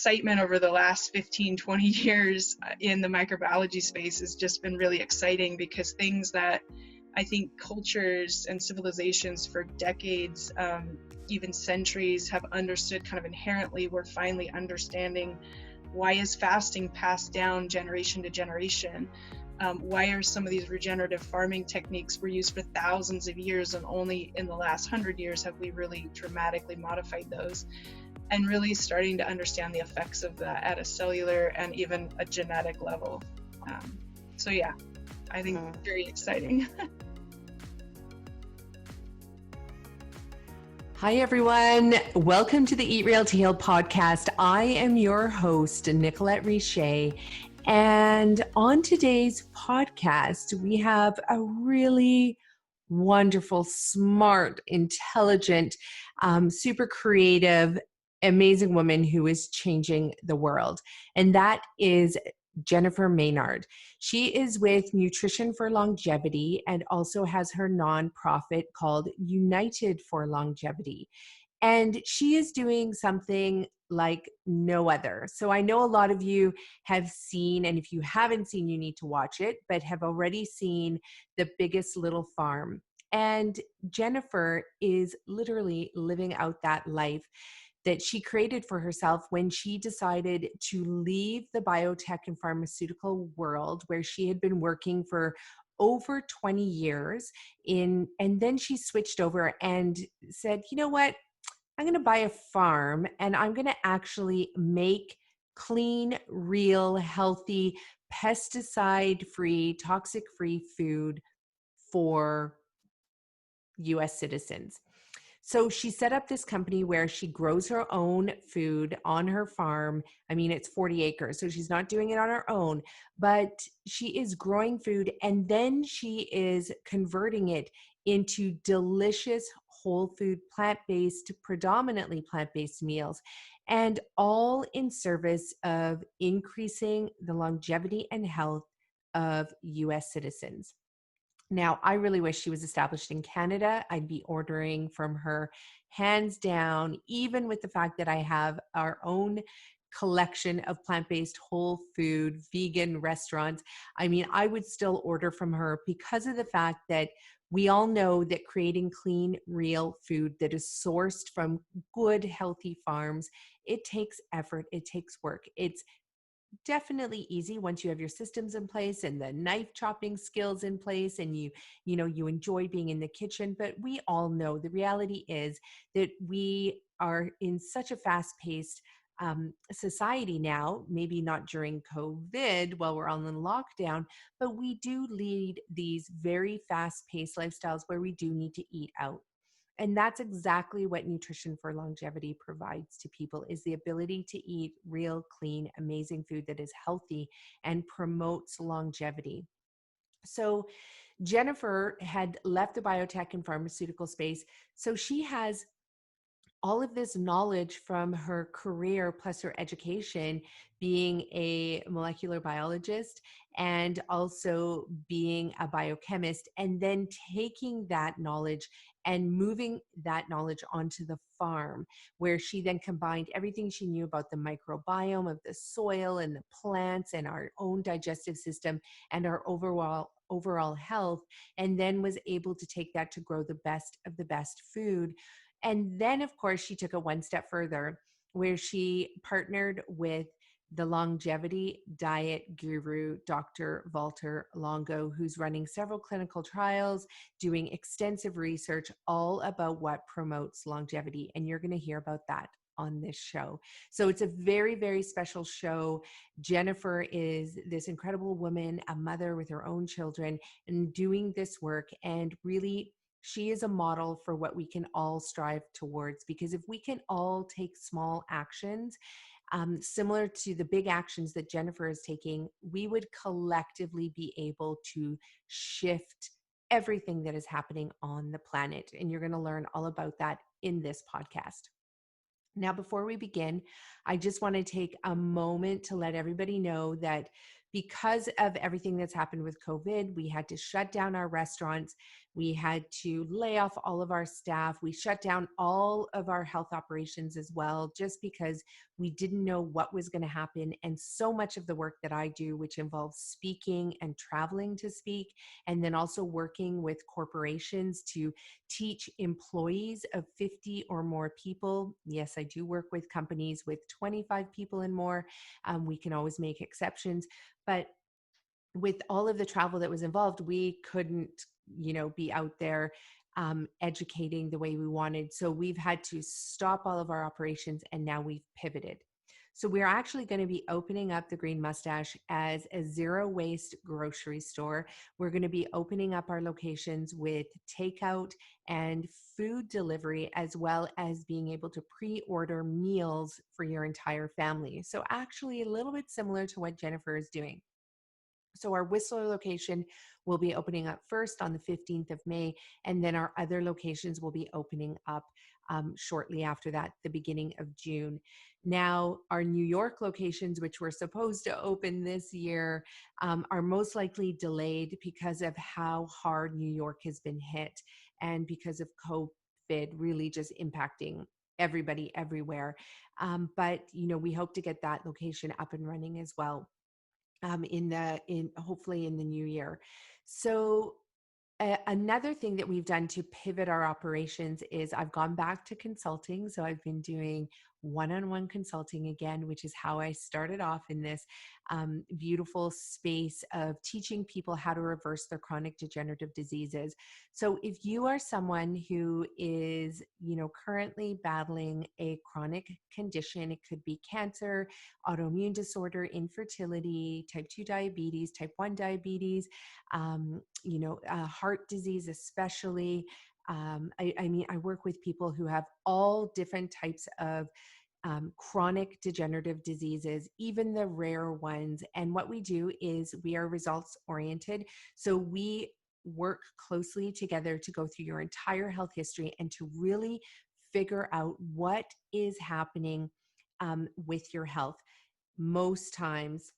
excitement over the last 15, 20 years in the microbiology space has just been really exciting, because things that I think cultures and civilizations for decades, even centuries, have understood kind of inherently, we're finally understanding. Why is fasting passed down generation to generation? Why are some of these regenerative farming techniques were used for thousands of years, and only in the last 100 years have we really dramatically modified those? And really starting to understand the effects of that at a cellular and even a genetic level. So yeah, I think very exciting. Hi, everyone. Welcome to the Eat Real to Heal podcast. I am your host, Nicolette Richer. And on today's podcast, we have a really wonderful, smart, intelligent, super creative, amazing woman who is changing the world. And that is Jennifer Maynard. She is with Nutrition for Longevity and also has her nonprofit called United for Longevity. And she is doing something like no other. So I know a lot of you have seen, and if you haven't seen, you need to watch it, but have already seen The Biggest Little Farm. And Jennifer is literally living out that life that she created for herself when she decided to leave the biotech and pharmaceutical world, where she had been working for over 20 years and then she switched over and said, you know what, I'm going to buy a farm and I'm going to actually make clean, real, healthy, pesticide-free, toxic-free food for US citizens. So she set up this company where she grows her own food on her farm. I mean, it's 40 acres, so she's not doing it on her own, but she is growing food and then she is converting it into delicious whole food, plant-based, predominantly plant-based meals, and all in service of increasing the longevity and health of US citizens. Now, I really wish she was established in Canada. I'd be ordering from her hands down, even with the fact that I have our own collection of plant-based, whole food, vegan restaurants. I mean, I would still order from her because of the fact that we all know that creating clean, real food that is sourced from good, healthy farms, it takes effort, it takes work. It's definitely easy once you have your systems in place and the knife chopping skills in place and you enjoy being in the kitchen. But we all know the reality is that we are in such a fast-paced society now, maybe not during COVID while we're on the lockdown, but we do lead these very fast-paced lifestyles where we do need to eat out. And that's exactly what Nutrition for Longevity provides to people, is the ability to eat real, clean, amazing food that is healthy and promotes longevity. So Jennifer had left the biotech and pharmaceutical space. So she has all of this knowledge from her career plus her education, being a molecular biologist and also being a biochemist, and then taking that knowledge and moving that knowledge onto the farm, where she then combined everything she knew about the microbiome of the soil and the plants and our own digestive system and our overall health, and then was able to take that to grow the best of the best food. And then, of course, she took it one step further, where she partnered with the longevity diet guru, Dr. Valter Longo, who's running several clinical trials, doing extensive research all about what promotes longevity. And you're going to hear about that on this show. So it's a very, very special show. Jennifer is this incredible woman, a mother with her own children, and doing this work, and really she is a model for what we can all strive towards, because if we can all take small actions, similar to the big actions that Jennifer is taking, we would collectively be able to shift everything that is happening on the planet. And you're going to learn all about that in this podcast. Now, before we begin, I just want to take a moment to let everybody know that because of everything that's happened with COVID, we had to shut down our restaurants. We had to lay off all of our staff. We shut down all of our health operations as well, just because we didn't know what was going to happen. And so much of the work that I do, which involves speaking and traveling to speak, and then also working with corporations to teach employees of 50 or more people. Yes, I do work with companies with 25 people and more. We can always make exceptions, but with all of the travel that was involved, we couldn't, be out there educating the way we wanted. So we've had to stop all of our operations, and now we've pivoted. So we're actually going to be opening up the Green Mustache as a zero waste grocery store. We're going to be opening up our locations with takeout and food delivery, as well as being able to pre-order meals for your entire family. So actually a little bit similar to what Jennifer is doing. So our Whistler location will be opening up first on the 15th of May, and then our other locations will be opening up shortly after that, the beginning of June. Now, our New York locations, which were supposed to open this year, are most likely delayed because of how hard New York has been hit, and because of COVID really just impacting everybody everywhere. But we hope to get that location up and running as well in hopefully in the new year. So another thing that we've done to pivot our operations is I've gone back to consulting. So I've been doing one-on-one consulting again, which is how I started off in this beautiful space of teaching people how to reverse their chronic degenerative diseases. So if you are someone who is, currently battling a chronic condition, it could be cancer, autoimmune disorder, infertility, type 2 diabetes, type 1 diabetes, heart disease, especially. I work with people who have all different types of chronic degenerative diseases, even the rare ones. And what we do is we are results oriented. So we work closely together to go through your entire health history and to really figure out what is happening with your health. Most times,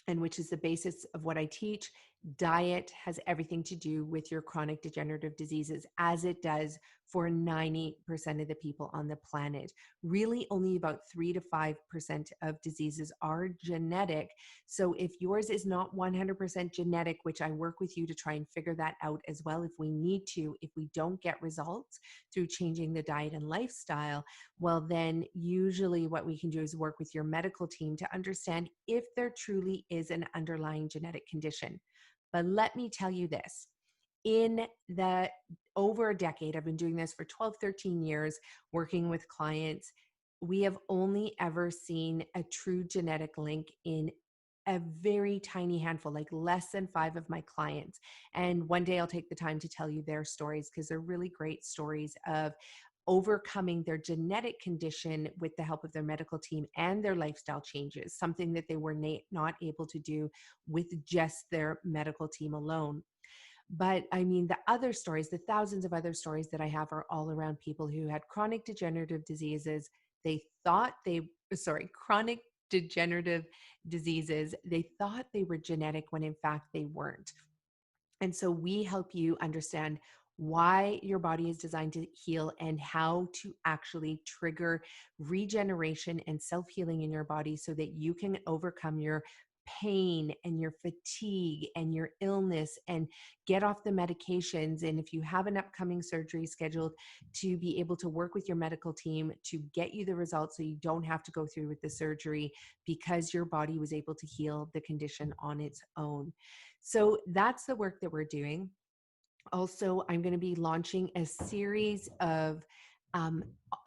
and which is the basis of what I teach, diet has everything to do with your chronic degenerative diseases, as it does for 90% of the people on the planet. Really, only about 3 to 5% of diseases are genetic. So if yours is not 100% genetic, which I work with you to try and figure that out as well, if we need to, if we don't get results through changing the diet and lifestyle, well, then usually what we can do is work with your medical team to understand if there truly is an underlying genetic condition. But let me tell you this, in the over a decade, I've been doing this for 12, 13 years, working with clients. We have only ever seen a true genetic link in a very tiny handful, like less than 5 of my clients. And one day I'll take the time to tell you their stories, because they're really great stories of overcoming their genetic condition with the help of their medical team and their lifestyle changes, something that they were not able to do with just their medical team alone. But I mean, the other stories, the thousands of other stories that I have are all around people who had chronic degenerative diseases. Chronic degenerative diseases. They thought they were genetic when in fact they weren't. And so we help you understand why your body is designed to heal and how to actually trigger regeneration and self-healing in your body so that you can overcome your pain and your fatigue and your illness and get off the medications. And if you have an upcoming surgery scheduled, to be able to work with your medical team to get you the results so you don't have to go through with the surgery, because your body was able to heal the condition on its own. So that's the work that we're doing. Also, I'm going to be launching a series of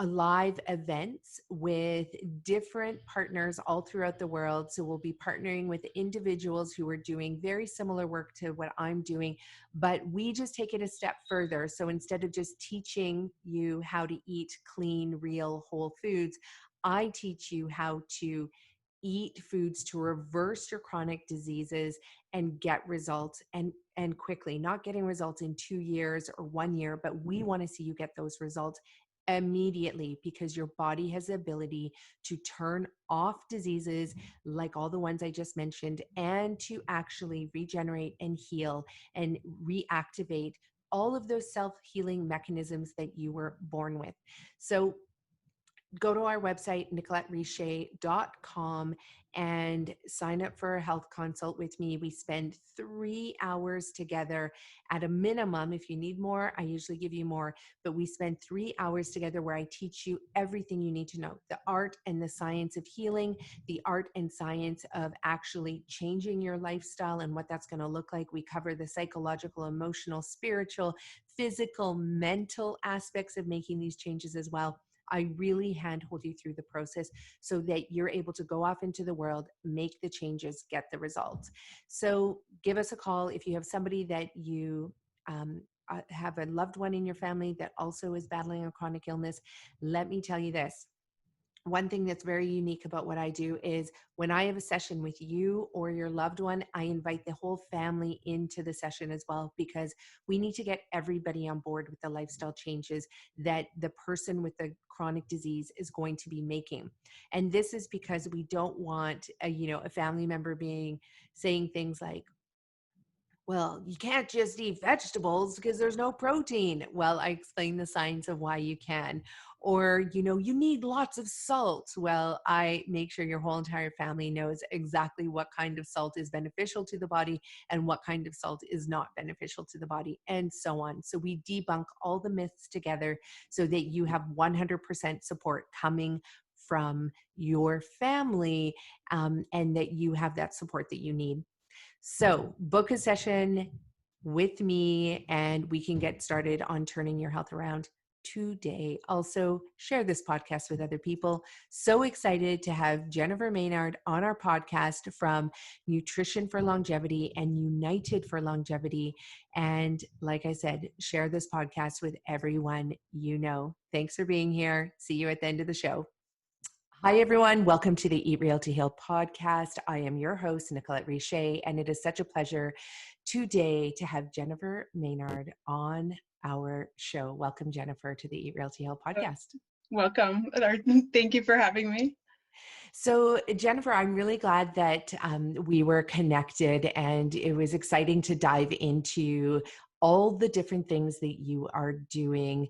live events with different partners all throughout the world. So we'll be partnering with individuals who are doing very similar work to what I'm doing, but we just take it a step further. So instead of just teaching you how to eat clean, real, whole foods, I teach you how to eat foods to reverse your chronic diseases and get results, and quickly, not getting results in 2 years or 1 year, but we want to see you get those results immediately, because your body has the ability to turn off diseases like all the ones I just mentioned, and to actually regenerate and heal and reactivate all of those self-healing mechanisms that you were born with. So go to our website, nicoletteriche.com, and sign up for a health consult with me. We spend 3 hours together at a minimum. If you need more, I usually give you more, but we spend 3 hours together where I teach you everything you need to know, the art and the science of healing, the art and science of actually changing your lifestyle and what that's going to look like. We cover the psychological, emotional, spiritual, physical, mental aspects of making these changes as well. I really handhold you through the process so that you're able to go off into the world, make the changes, get the results. So give us a call if you have somebody that you have a loved one in your family that also is battling a chronic illness. Let me tell you this. One thing that's very unique about what I do is when I have a session with you or your loved one, I invite the whole family into the session as well, because we need to get everybody on board with the lifestyle changes that the person with the chronic disease is going to be making. And this is because we don't want a family member saying things like, well, you can't just eat vegetables because there's no protein. Well, I explain the science of why you can. Or, you need lots of salt. Well, I make sure your whole entire family knows exactly what kind of salt is beneficial to the body and what kind of salt is not beneficial to the body, and so on. So we debunk all the myths together so that you have 100% support coming from your family, and that you have that support that you need. So book a session with me and we can get started on turning your health around today. Also, share this podcast with other people. So excited to have Jennifer Maynard on our podcast from Nutrition for Longevity and United for Longevity. And like I said, share this podcast with everyone you know. Thanks for being here. See you at the end of the show. Hi, everyone. Welcome to the Eat Real to Heal podcast. I am your host, Nicolette Richer, and it is such a pleasure today to have Jennifer Maynard on our show. Welcome, Jennifer, to the Eat Real to Heal podcast. Welcome. Thank you for having me. So, Jennifer, I'm really glad that we were connected, and it was exciting to dive into all the different things that you are doing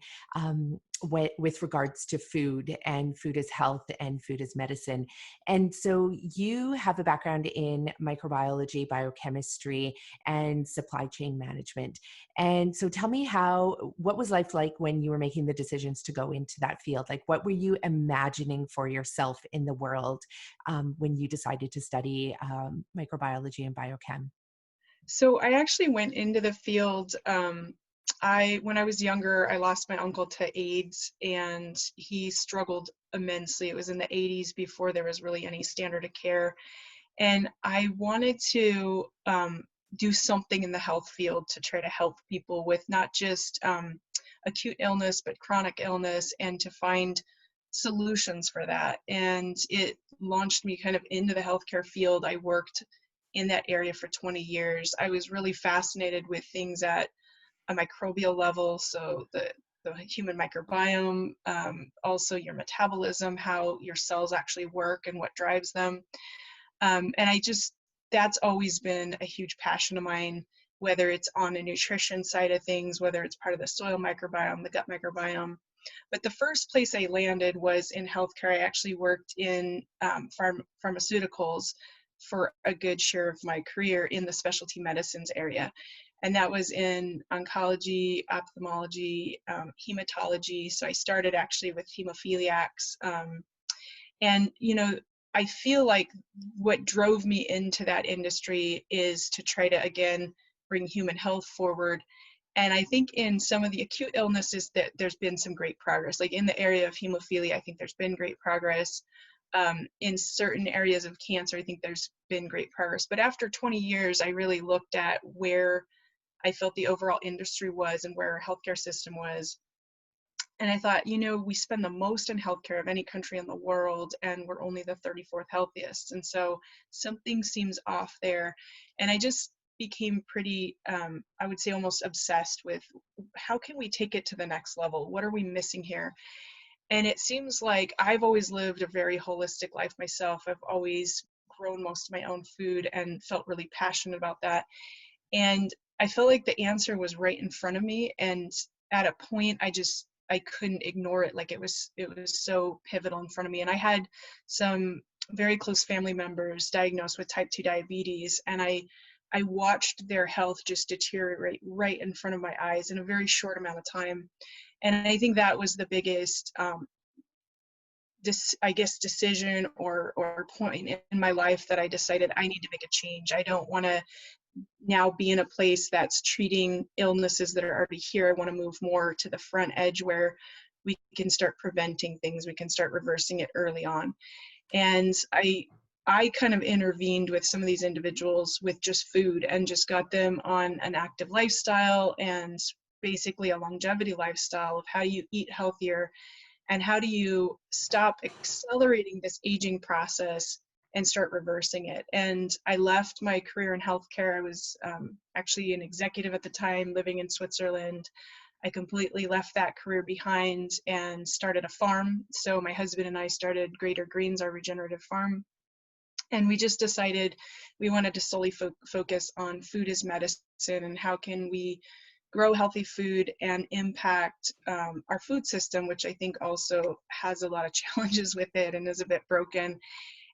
with regards to food, and food as health and food as medicine. And so you have a background in microbiology, biochemistry, and supply chain management. And so tell me what was life like when you were making the decisions to go into that field? Like, what were you imagining for yourself in the world when you decided to study microbiology and biochem? So I actually went into the field. When I was younger, I lost my uncle to AIDS, and he struggled immensely. It was in the 80s before there was really any standard of care. And I wanted to do something in the health field to try to help people with not just acute illness, but chronic illness, and to find solutions for that. And it launched me kind of into the healthcare field. I worked in that area for 20 years. I was really fascinated with things at a microbial level, so the human microbiome, also your metabolism, how your cells actually work and what drives them. And that's always been a huge passion of mine, whether it's on a nutrition side of things, whether it's part of the soil microbiome, the gut microbiome. But the first place I landed was in healthcare. I actually worked in pharmaceuticals for a good share of my career in the specialty medicines area. And that was in oncology, ophthalmology, hematology. So I started actually with hemophiliacs. And, I feel like what drove me into that industry is to try to, again, bring human health forward. And I think in some of the acute illnesses that there's been some great progress. Like in the area of hemophilia, I think there's been great progress. In certain areas of cancer, I think there's been great progress. But after 20 years, I really looked at where I felt the overall industry was and where our healthcare system was. And I thought, we spend the most in healthcare of any country in the world, and we're only the 34th healthiest. And so something seems off there. And I just became pretty, I would say almost obsessed with how can we take it to the next level? What are we missing here? And it seems like I've always lived a very holistic life myself. I've always grown most of my own food and felt really passionate about that. And I felt like the answer was right in front of me, and at a point I couldn't ignore it. Like it was so pivotal in front of me. And I had some very close family members diagnosed with type 2 diabetes, and I watched their health just deteriorate right in front of my eyes in a very short amount of time. And I think that was the biggest decision or point in my life that I decided I need to make a change. I don't want to now be in a place that's treating illnesses that are already here. I want to move more to the front edge where we can start preventing things. We can start reversing it early on. And I kind of intervened with some of these individuals with just food and just got them on an active lifestyle and basically a longevity lifestyle of how do you eat healthier and how do you stop accelerating this aging process and start reversing it. And I left my career in healthcare. I was actually an executive at the time living in Switzerland. I completely left that career behind and started a farm. So my husband and I started Greater Greens, our regenerative farm. And we just decided we wanted to solely focus on food as medicine and how can we grow healthy food and impact our food system, which I think also has a lot of challenges with it and is a bit broken.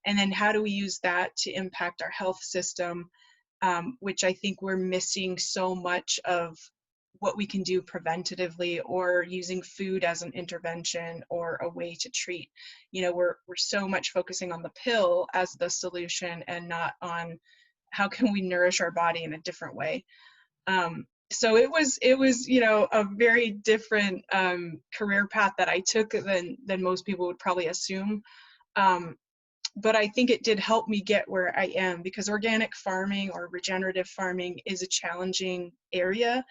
And then how do we use that to impact our health system, which I think we're missing so much of what we can do preventatively or using food as an intervention or a way to treat. You know, we're so much focusing on the pill as the solution and not on how can we nourish our body in a different way. So it was, you know, a very different career path that I took than most people would probably assume. But I think it did help me get where I am, because organic farming or regenerative farming is a challenging area.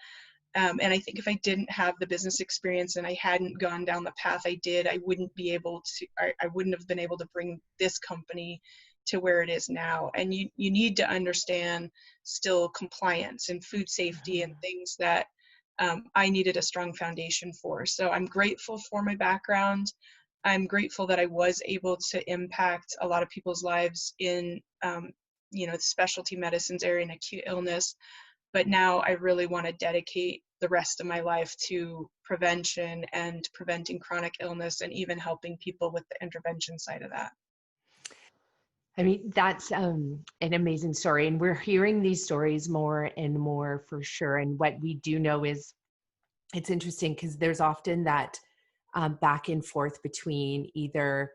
And I think if I didn't have the business experience and I hadn't gone down the path I did, I wouldn't have been able to bring this company to where it is now. And you need to understand still compliance and food safety and things that I needed a strong foundation for. So I'm grateful for my background. I'm grateful that I was able to impact a lot of people's lives in, you know, the specialty medicines area and acute illness. But now I really want to dedicate the rest of my life to prevention and preventing chronic illness and even helping people with the intervention side of that. I mean, that's an amazing story. And we're hearing these stories more and more for sure. And what we do know is it's interesting because there's often that back and forth between either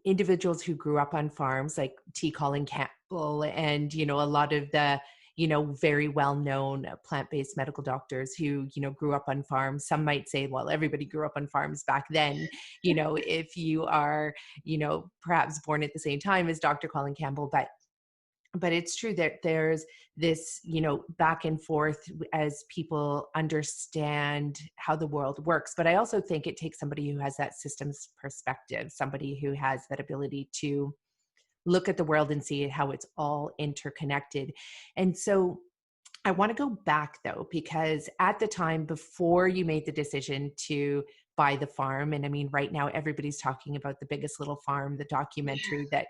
individuals who grew up on farms like T. Colin Campbell and, you know, a lot of the, you know, very well-known plant-based medical doctors who, you know, grew up on farms. Some might say, well, everybody grew up on farms back then. You know, if you are, you know, perhaps born at the same time as Dr. Colin Campbell, but it's true that there's this, you know, back and forth as people understand how the world works. But I also think it takes somebody who has that systems perspective, somebody who has that ability to look at the world and see how it's all interconnected. And so I want to go back though, because at the time before you made the decision to buy the farm, and I mean, right now everybody's talking about The Biggest Little Farm, the documentary that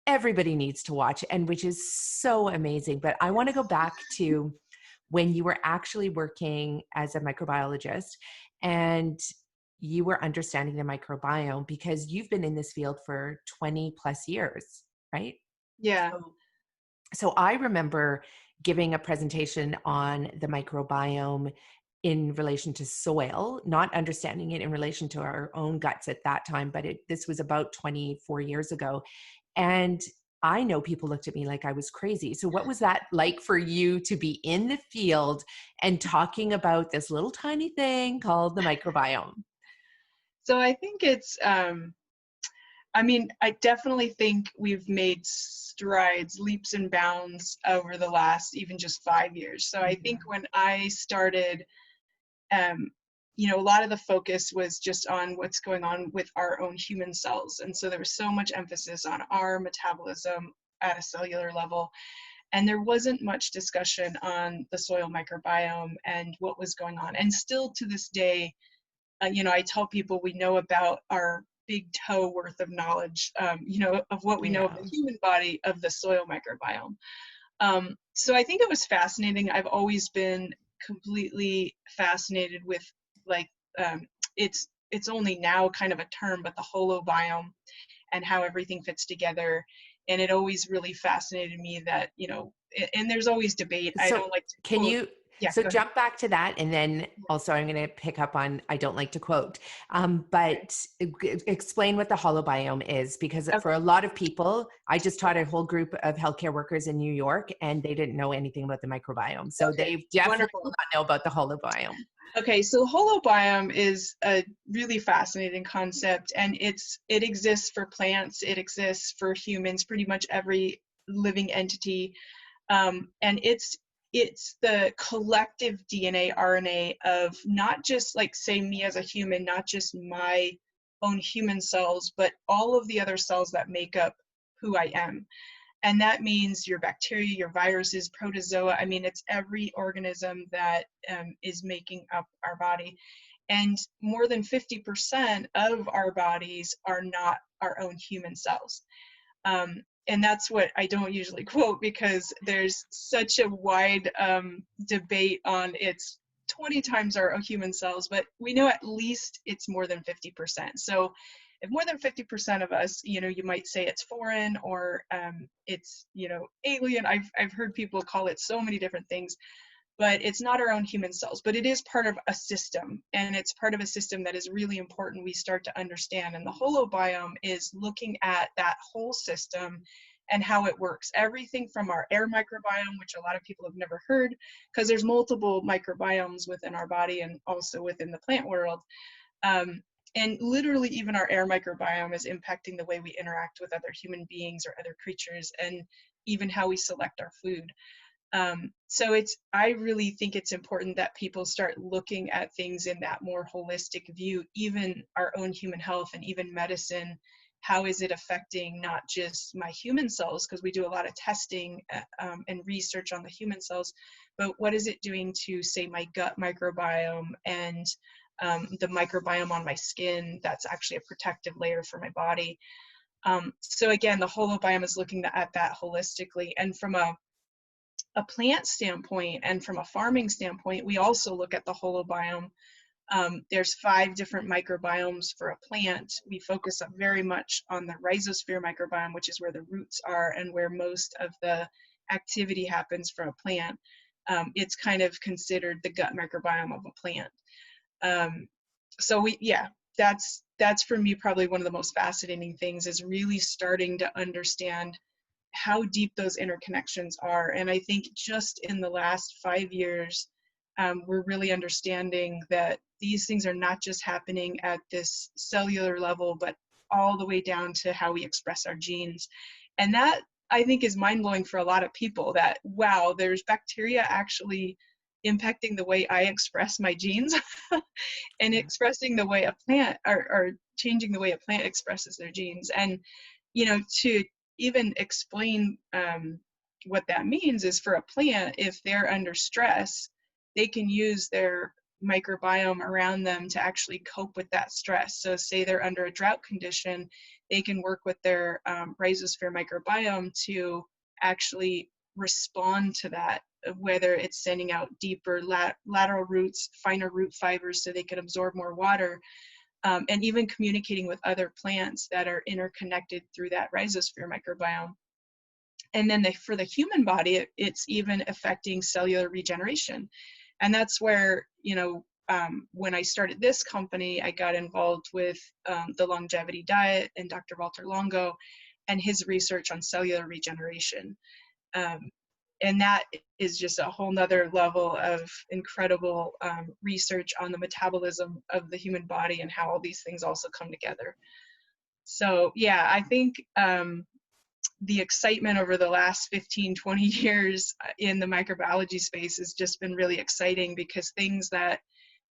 everybody needs to watch, and which is so amazing. But I want to go back to when you were actually working as a microbiologist and you were understanding the microbiome, because you've been in this field for 20 plus years, right? Yeah. So I remember giving a presentation on the microbiome in relation to soil, not understanding it in relation to our own guts at that time, but this was about 24 years ago. And I know people looked at me like I was crazy. So what was that like for you to be in the field and talking about this little tiny thing called the microbiome? So I think it's, I mean, I definitely think we've made strides, leaps and bounds over the last even just 5 years. So I think when I started, you know, a lot of the focus was just on what's going on with our own human cells. And so there was so much emphasis on our metabolism at a cellular level. And there wasn't much discussion on the soil microbiome and what was going on. And still to this day, you know, I tell people we know about our big toe worth of knowledge, you know, of what we know of the human body, of the soil microbiome. So I think it was fascinating. I've always been completely fascinated with like um, it's only now kind of a term, but the holobiome and how everything fits together. And it always really fascinated me that, and there's always debate. I So don't like to can quote. you, Yeah, so go ahead. jump back to that, and then also I'm going to pick up on, I don't like to quote, Okay. but explain what the holobiome is, because for a Okay. lot of people, I just taught a whole group of healthcare workers in New York, and they didn't know anything about the microbiome. So Okay. they definitely will Wonderful. not know about the holobiome. Okay, so holobiome is a really fascinating concept, and it exists for plants, it exists for humans, pretty much every living entity, and it's the collective DNA RNA of not just like say me as a human, not just my own human cells, but all of the other cells that make up who I am. And that means your bacteria, your viruses, protozoa. I mean, it's every organism that is making up our body. And more than 50% of our bodies are not our own human cells. And that's what I don't usually quote, because there's such a wide debate on it's 20 times our human cells, but we know at least it's more than 50%. So if more than 50% of us, you might say it's foreign, or it's, alien. I've heard people call it so many different things, but it's not our own human cells, but it is part of a system, and it's part of a system that is really important we start to understand. And the holobiome is looking at that whole system and how it works. Everything from our air microbiome, which a lot of people have never heard, because there's multiple microbiomes within our body and also within the plant world. And literally even our air microbiome is impacting the way we interact with other human beings or other creatures, and even how we select our food. So I really think it's important that people start looking at things in that more holistic view, even our own human health and even medicine. How is it affecting not just my human cells, because we do a lot of testing and research on the human cells, but what is it doing to, say, my gut microbiome and the microbiome on my skin that's actually a protective layer for my body. So again, the holobiome is looking at that holistically. And from a plant standpoint and from a farming standpoint, we also look at the holobiome. There's 5 different microbiomes for a plant. We focus up very much on the rhizosphere microbiome, which is where the roots are and where most of the activity happens for a plant. It's kind of considered the gut microbiome of a plant. So that's for me probably one of the most fascinating things, is really starting to understand how deep those interconnections are. And I think just in the last 5 years, we're really understanding that these things are not just happening at this cellular level, but all the way down to how we express our genes. And that, I think, is mind-blowing for a lot of people, that, wow, there's bacteria actually impacting the way I express my genes and expressing the way a plant, or changing the way a plant expresses their genes. And, to even explain what that means is, for a plant, if they're under stress, they can use their microbiome around them to actually cope with that stress. So say they're under a drought condition, they can work with their rhizosphere microbiome to actually respond to that, whether it's sending out deeper lateral roots, finer root fibers so they can absorb more water, and even communicating with other plants that are interconnected through that rhizosphere microbiome. And then for the human body, it's even affecting cellular regeneration. And that's where, when I started this company, I got involved with the longevity diet and Dr. Valter Longo and his research on cellular regeneration. And that is just a whole nother level of incredible research on the metabolism of the human body and how all these things also come together. So yeah, I think the excitement over the last 15, 20 years in the microbiology space has just been really exciting, because things that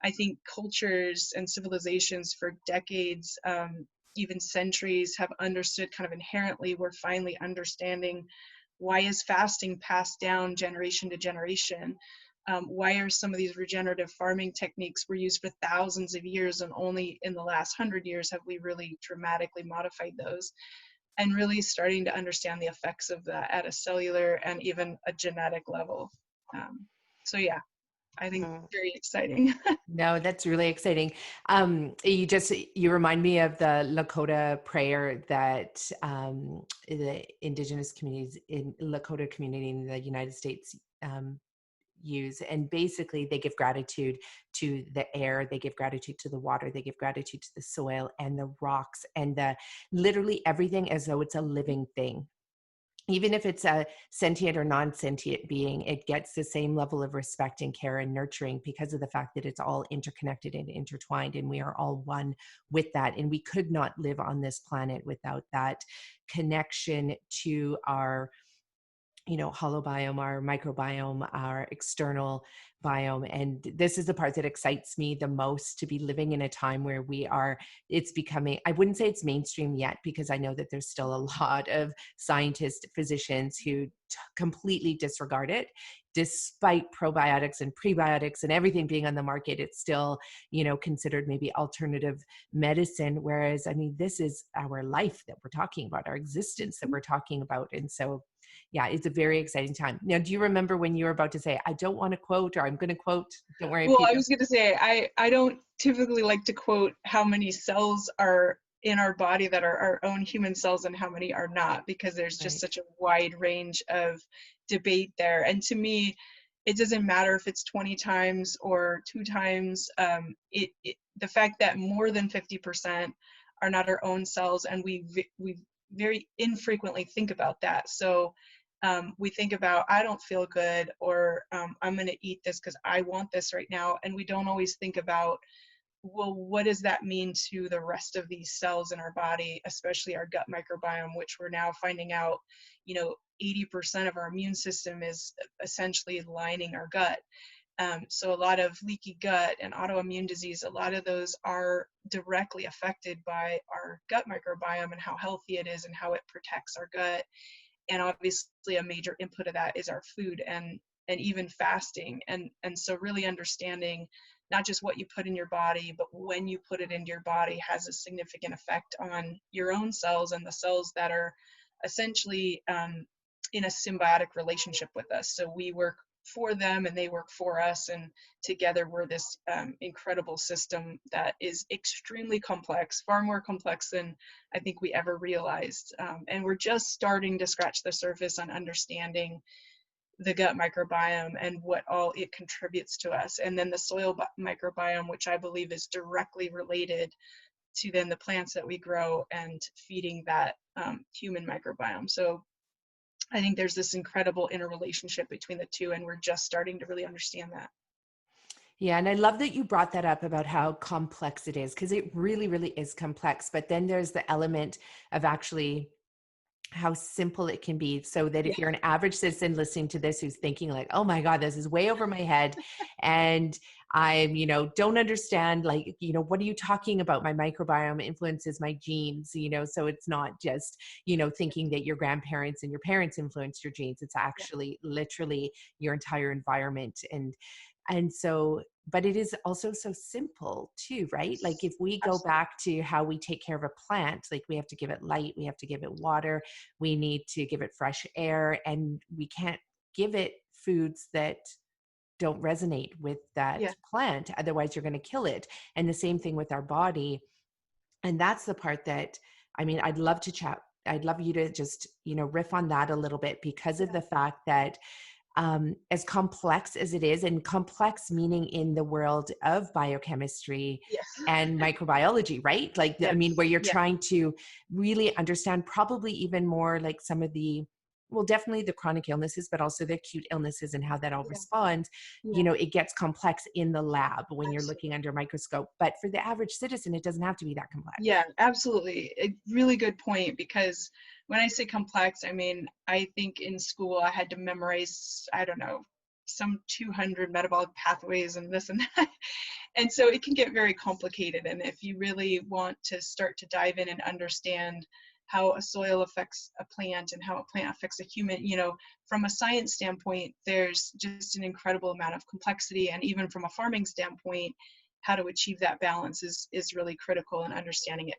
I think cultures and civilizations for decades, even centuries, have understood kind of inherently, we're finally understanding. Why is fasting passed down generation to generation? Why are some of these regenerative farming techniques were used for thousands of years, and only in the last 100 years have we really dramatically modified those? and really starting to understand the effects of that at a cellular and even a genetic level. So yeah, I think very exciting. No, that's really exciting. You remind me of the Lakota prayer that the indigenous communities in Lakota community in the United States use. And basically they give gratitude to the air, they give gratitude to the water, they give gratitude to the soil and the rocks and the literally everything as though it's a living thing. Even if it's a sentient or non-sentient being, it gets the same level of respect and care and nurturing because of the fact that it's all interconnected and intertwined, and we are all one with that. And we could not live on this planet without that connection to our holobiome, our microbiome, our external biome. And this is the part that excites me the most, to be living in a time where it's becoming, I wouldn't say it's mainstream yet, because I know that there's still a lot of scientists, physicians who completely disregard it. Despite probiotics and prebiotics and everything being on the market, it's still, considered maybe alternative medicine. Whereas, I mean, this is our life that we're talking about, our existence that we're talking about. And so, yeah, it's a very exciting time. Now, do you remember when you were about to say, I don't want to quote, or I'm going to quote? Don't worry. Well, I was going to say, I don't typically like to quote how many cells are in our body that are our own human cells and how many are not, because there's just such a wide range of debate there. And to me, it doesn't matter if it's 20 times or 2 times. The fact that more than 50% are not our own cells, and we very infrequently think about that. So we think about, I don't feel good, or I'm going to eat this because I want this right now. And we don't always think about, well, what does that mean to the rest of these cells in our body, especially our gut microbiome, which we're now finding out, 80% of our immune system is essentially lining our gut. So a lot of leaky gut and autoimmune disease, a lot of those are directly affected by our gut microbiome and how healthy it is and how it protects our gut. And obviously a major input of that is our food and even fasting. And so really understanding not just what you put in your body, but when you put it into your body has a significant effect on your own cells and the cells that are essentially in a symbiotic relationship with us. So we work for them and they work for us, and together we're this incredible system that is extremely complex, far more complex than I think we ever realized. And we're just starting to scratch the surface on understanding the gut microbiome and what all it contributes to us. And then the soil microbiome, which I believe is directly related to then the plants that we grow and feeding that human microbiome. So I think there's this incredible interrelationship between the two, and we're just starting to really understand that. Yeah, and I love that you brought that up about how complex it is, because it really, really is complex. But then there's the element of actually how simple it can be, so that if you're an average citizen listening to this who's thinking like, oh my God, this is way over my head, and I, don't understand, like, what are you talking about? My microbiome influences my genes, so it's not just, thinking that your grandparents and your parents influenced your genes. It's actually literally your entire environment. And so, but it is also so simple too, right? Like if we go back to how we take care of a plant, like we have to give it light, we have to give it water, we need to give it fresh air, and we can't give it foods that don't resonate with that plant. Otherwise you're going to kill it. And the same thing with our body. And that's the part that, I mean, I'd love to chat. I'd love you to just, riff on that a little bit, because of the fact that as complex as it is, and complex meaning in the world of biochemistry and microbiology, right? Like, I mean, where you're trying to really understand probably even more like some of the, well, definitely the chronic illnesses, but also the acute illnesses and how that all responds. It gets complex in the lab when you're looking under a microscope, but for the average citizen, it doesn't have to be that complex. Yeah, absolutely. A really good point, because when I say complex, I mean, I think in school I had to memorize, I don't know, some 200 metabolic pathways and this and that. And so it can get very complicated. And if you really want to start to dive in and understand how a soil affects a plant and how a plant affects a human, from a science standpoint, there's just an incredible amount of complexity. And even from a farming standpoint, how to achieve that balance is really critical in understanding it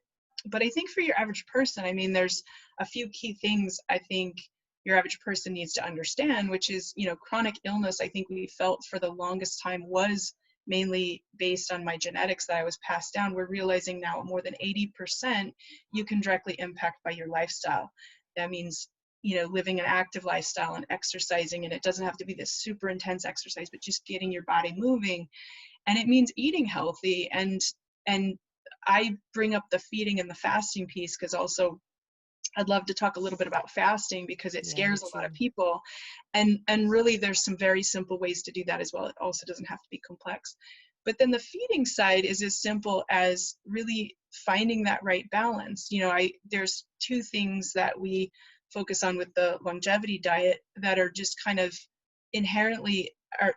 But I think for your average person, I mean, there's a few key things I think your average person needs to understand, which is, chronic illness, I think we felt for the longest time was mainly based on my genetics that I was passed down. We're realizing now more than 80% you can directly impact by your lifestyle. That means, living an active lifestyle and exercising, and it doesn't have to be this super intense exercise, but just getting your body moving. And it means eating healthy. And I bring up the feeding and the fasting piece because also I'd love to talk a little bit about fasting because it Yeah, me scares a lot too. of people. And really there's some very simple ways to do that as well. It also doesn't have to be complex. But then the feeding side is as simple as really finding that right balance. There's two things that we focus on with the longevity diet that are just kind of inherently,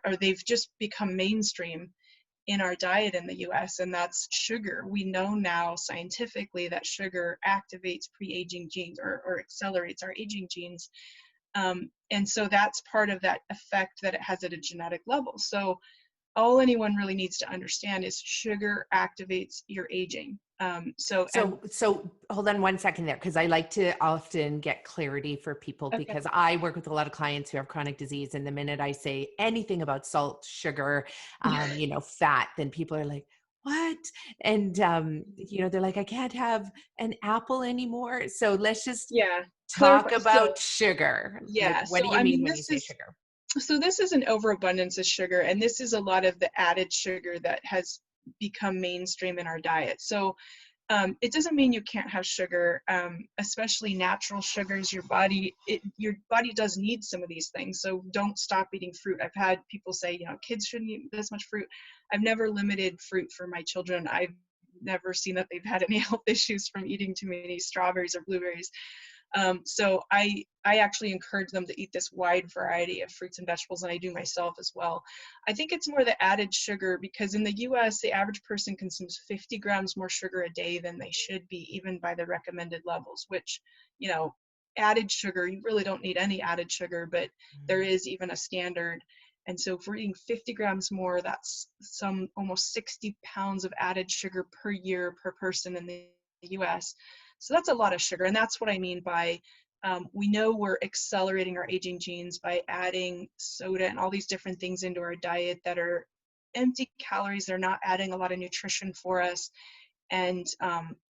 or they've just become mainstream in our diet in the US, and that's sugar. We know now scientifically that sugar activates pre-aging genes or accelerates our aging genes. And so that's part of that effect that it has at a genetic level. So all anyone really needs to understand is sugar activates your aging. So hold on one second there, because I like to often get clarity for people, Okay. because I work with a lot of clients who have chronic disease, and the minute I say anything about salt, sugar, fat, then people are like, what? And they're like, I can't have an apple anymore. So let's just Yeah, talk clarify. about sugar. Like, Yeah, what so do you I mean mean, when you say sugar? this is an overabundance of sugar, and this is a lot of the added sugar that has become mainstream in our diet. So it doesn't mean you can't have sugar, especially natural sugars. Your body does need some of these things. So don't stop eating fruit. I've had people say, kids shouldn't eat this much fruit. I've never limited fruit for my children. I've never seen that they've had any health issues from eating too many strawberries or blueberries. So I actually encourage them to eat this wide variety of fruits and vegetables, and I do myself as well. I think it's more the added sugar because in the US, the average person consumes 50 grams more sugar a day than they should be, even by the recommended levels, which, added sugar, you really don't need any added sugar, but there is even a standard. And so if we're eating 50 grams more, that's some almost 60 pounds of added sugar per year per person in the US. So that's a lot of sugar. And that's what I mean by we know we're accelerating our aging genes by adding soda and all these different things into our diet that are empty calories. They're not adding a lot of nutrition for us. And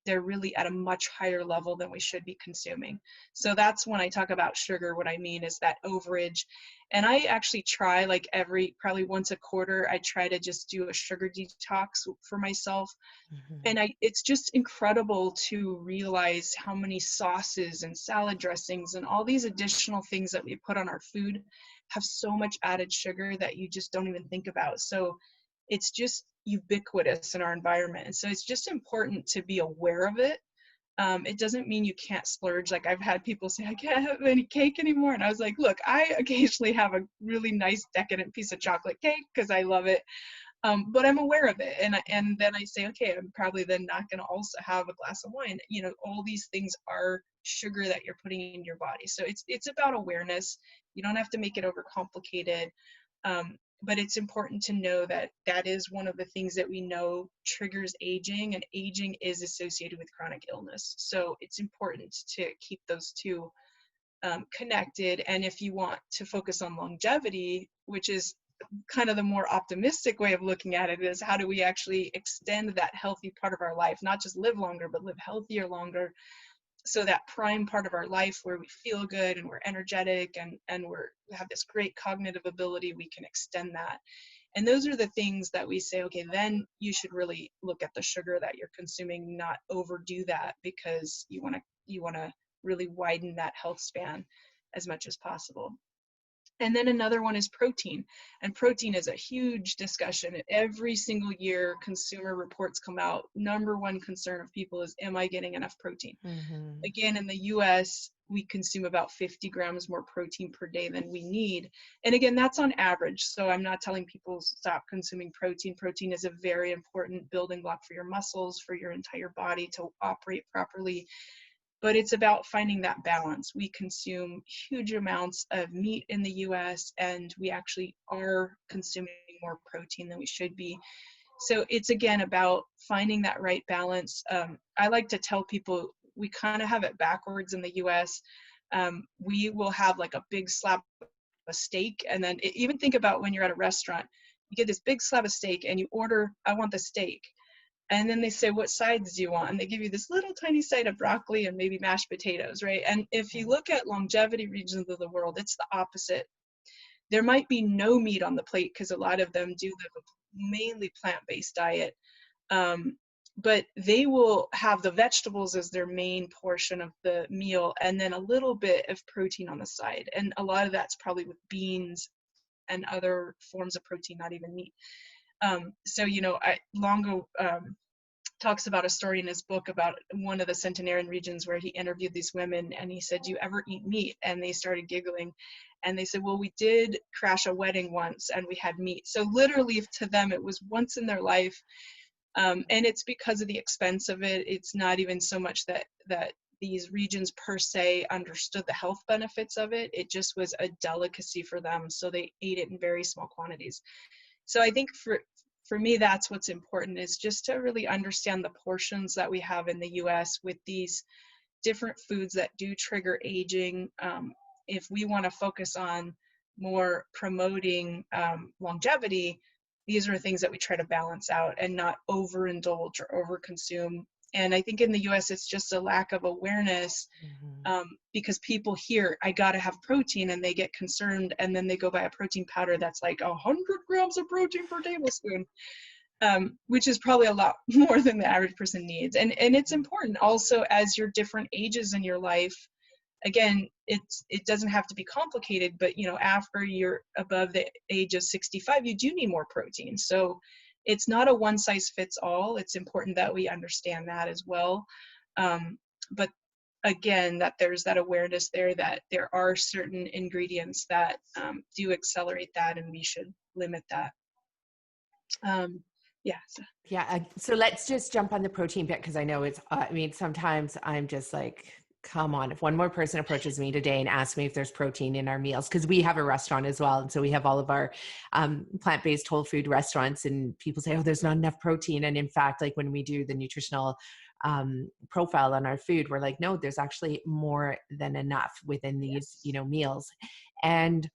they're really at a much higher level than we should be consuming. So that's when I talk about sugar, what I mean is that overage. And I actually try probably once a quarter, I try to just do a sugar detox for myself. And it's just incredible to realize how many sauces and salad dressings and all these additional things that we put on our food have so much added sugar that you just don't even think about. So it's just ubiquitous in our environment. And so it's just important to be aware of it. It doesn't mean you can't splurge. Like I've had people say, I can't have any cake anymore. And I was like, look, I occasionally have a really nice decadent piece of chocolate cake because I love it. But I'm aware of it. And then I say, okay, I'm probably then not going to also have a glass of wine. All these things are sugar that you're putting in your body. So it's about awareness. You don't have to make it overcomplicated. But it's important to know that that is one of the things that we know triggers aging, and aging is associated with chronic illness. So it's important to keep those two connected. And if you want to focus on longevity, which is kind of the more optimistic way of looking at it, is how do we actually extend that healthy part of our life, not just live longer, but live healthier longer. So that prime part of our life where we feel good and we're energetic and we have this great cognitive ability, we can extend that. And those are the things that we say, okay, then you should really look at the sugar that you're consuming, not overdo that, because you want to really widen that health span as much as possible. And then another one is protein. And protein is a huge discussion. Every single year, consumer reports come out. Number one concern of people is, am I getting enough protein? Again, in the US, we consume about 50 grams more protein per day than we need. And again, that's on average. So I'm not telling people stop consuming protein. Protein is a very important building block for your muscles, for your entire body to operate properly. But it's about finding that balance. We consume huge amounts of meat in the US, and we actually are consuming more protein than we should be. So it's again about finding that right balance. I like to tell people we kind of have it backwards in the US. We will have like a big slab of steak, and then even think about when you're at a restaurant, you get this big slab of steak and you order, I want the steak. And then they say, what sides do you want? And they give you this little tiny side of broccoli and maybe mashed potatoes, right? And if you look at longevity regions of the world, it's the opposite. There might be no meat on the plate because a lot of them do live a mainly plant-based diet. But they will have the vegetables as their main portion of the meal and then a little bit of protein on the side. And a lot of that's probably with beans and other forms of protein, not even meat. So, Longo talks about a story in his book about one of the centenarian regions where he interviewed these women, and he said, "Do you ever eat meat?" And they started giggling, and they said, "Well, we did crash a wedding once and we had meat." So literally to them, it was once in their life. And it's because of the expense of it. It's not even so much that these regions per se understood the health benefits of it. It just was a delicacy for them. So they ate it in very small quantities. So I think for me, that's what's important, is just to really understand the portions that we have in the US with these different foods that do trigger aging. If we want to focus on more promoting longevity, these are things that we try to balance out and not overindulge or overconsume. And I think in the US, it's just a lack of awareness, because people hear, I got to have protein, and they get concerned, and then they go buy a protein powder that's like 100 grams of protein per tablespoon, which is probably a lot more than the average person needs. And it's important also, as your different ages in your life, again, it doesn't have to be complicated, but after you're above the age of 65, you do need more protein. So it's not a one size fits all. It's important that we understand that as well. But again, that there's that awareness there that there are certain ingredients that do accelerate that, and we should limit that. So let's just jump on the protein bit, because I know it's, sometimes I'm just like, come on, if one more person approaches me today and asks me if there's protein in our meals, because we have a restaurant as well. And so we have all of our plant-based whole food restaurants, and people say, oh, there's not enough protein. And in fact, like when we do the nutritional profile on our food, we're like, no, there's actually more than enough within these, meals. And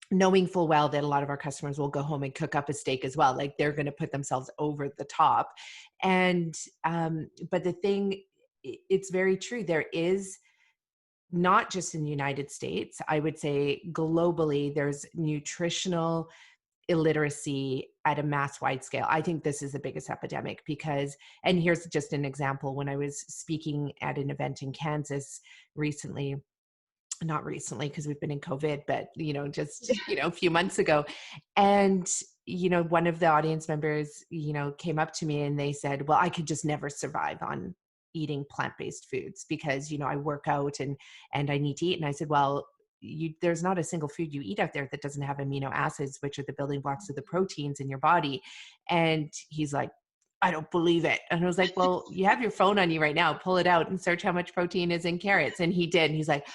knowing full well that a lot of our customers will go home and cook up a steak as well. Like they're going to put themselves over the top. And, but the thing, it's very true. There is, not just in the United States, I would say globally, there's nutritional illiteracy at a mass wide scale. I think this is the biggest epidemic because, and here's just an example, when I was speaking at an event in Kansas recently, not recently because we've been in COVID, but just a few months ago, and one of the audience members came up to me and they said, well, I could just never survive on eating plant-based foods because I work out and I need to eat. And I said, well, there's not a single food you eat out there that doesn't have amino acids, which are the building blocks of the proteins in your body. And he's like, I don't believe it. And I was like, well, you have your phone on you right now, pull it out and search how much protein is in carrots. And he did. And he's like,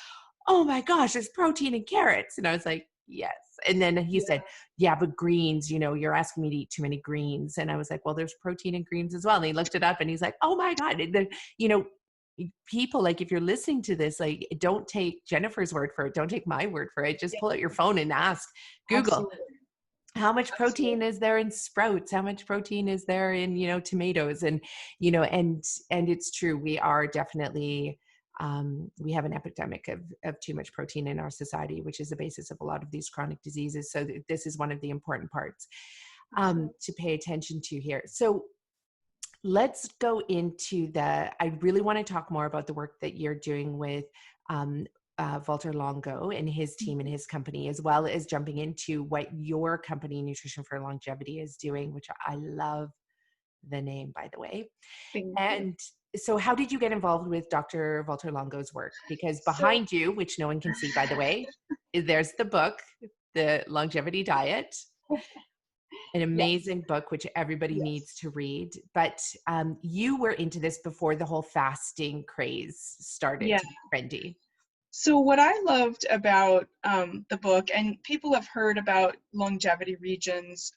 oh my gosh, there's protein in carrots. And I was like, yes. And then he said, yeah, but greens, you're asking me to eat too many greens. And I was like, well, there's protein in greens as well. And he looked it up and he's like, oh my God. People, like, if you're listening to this, like, don't take Jennifer's word for it. Don't take my word for it. Just pull out your phone and ask Google. Absolutely. How much protein is there in sprouts? How much protein is there in, tomatoes? And, and it's true. We are definitely, we have an epidemic of too much protein in our society, which is the basis of a lot of these chronic diseases. So this is one of the important parts to pay attention to here. So let's go into I really want to talk more about the work that you're doing with Valter Longo and his team and his company, as well as jumping into what your company, Nutrition for Longevity, is doing, which I love the name, by the way. And so how did you get involved with Dr. Valter Longo's work? Because behind you, which no one can see, by the way, there's the book, The Longevity Diet, an amazing book, which everybody needs to read. But you were into this before the whole fasting craze started to be trendy. So what I loved about the book, and people have heard about longevity regions,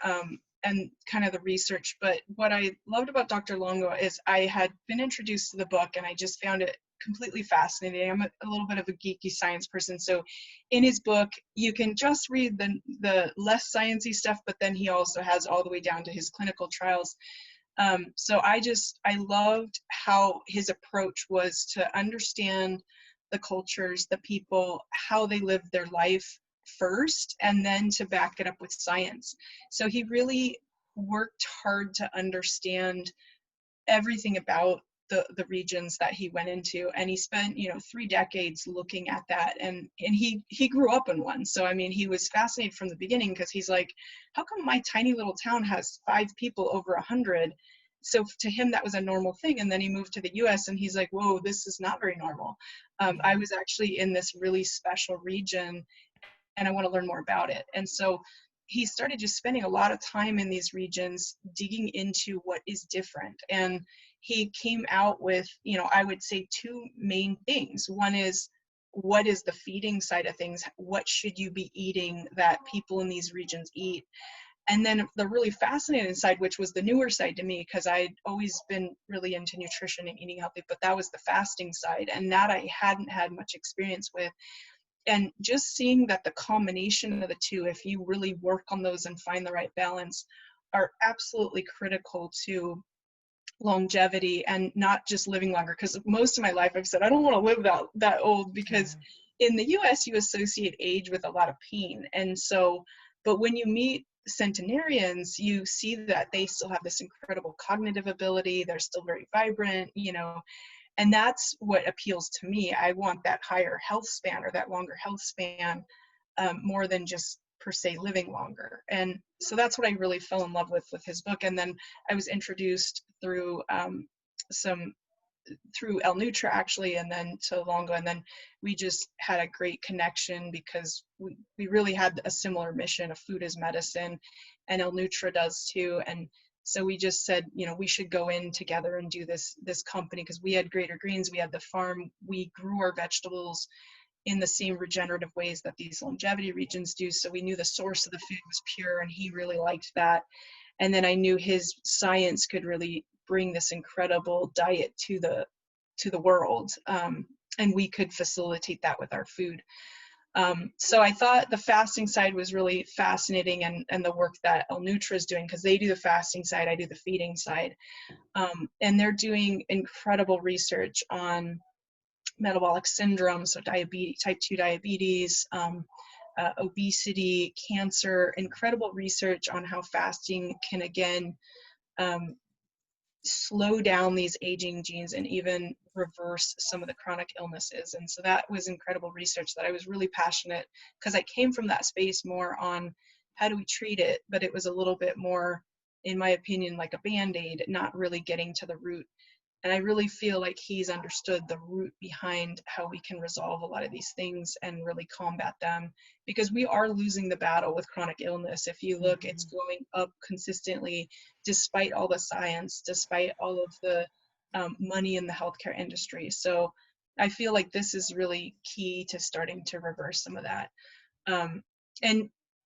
and kind of the research. But what I loved about Dr. Longo is I had been introduced to the book and I just found it completely fascinating. I'm a little bit of a geeky science person, so in his book you can just read the less sciencey stuff, but then he also has all the way down to his clinical trials. So I loved how his approach was to understand the cultures, the people, how they live their life first, and then to back it up with science. So he really worked hard to understand everything about the regions that he went into, and he spent 3 decades looking at that, and he grew up in one. So I mean, he was fascinated from the beginning, because he's like, how come my tiny little town has 5 people over 100? So to him that was a normal thing, and then he moved to the US and he's like, whoa, this is not very normal. I was actually in this really special region and I want to learn more about it. And so he started just spending a lot of time in these regions, digging into what is different. And he came out with, I would say 2 main things. One is, what is the feeding side of things? What should you be eating that people in these regions eat? And then the really fascinating side, which was the newer side to me, because I'd always been really into nutrition and eating healthy, but that was the fasting side. And that I hadn't had much experience with. And just seeing that the combination of the 2, if you really work on those and find the right balance, are absolutely critical to longevity and not just living longer. Because most of my life I've said I don't want to live that old, because in the US you associate age with a lot of pain. And so, but when you meet centenarians, you see that they still have this incredible cognitive ability, they're still very vibrant, and that's what appeals to me. I want that higher health span, or that longer health span, more than just per se living longer. And so that's what I really fell in love with his book. And then I was introduced through through El Nutra actually, and then to Longo, and then we just had a great connection, because we really had a similar mission of food as medicine, and El Nutra does too. And so we just said, we should go in together and do this company, because we had Greater Greens, we had the farm, we grew our vegetables in the same regenerative ways that these longevity regions do. So we knew the source of the food was pure, and he really liked that. And then I knew his science could really bring this incredible diet to the world, and we could facilitate that with our food. So I thought the fasting side was really fascinating, and the work that El Nutra is doing, because they do the fasting side, I do the feeding side, and they're doing incredible research on metabolic syndrome, so diabetes, type 2 diabetes, obesity, cancer, incredible research on how fasting can again slow down these aging genes and even reverse some of the chronic illnesses. And so that was incredible research that I was really passionate, because I came from that space more on how do we treat it, but it was a little bit more, in my opinion, like a band-aid, not really getting to the root. And I really feel like he's understood the root behind how we can resolve a lot of these things and really combat them, because we are losing the battle with chronic illness. If you look, it's going up consistently, despite all the science, despite all of the money in the healthcare industry. So I feel like this is really key to starting to reverse some of that.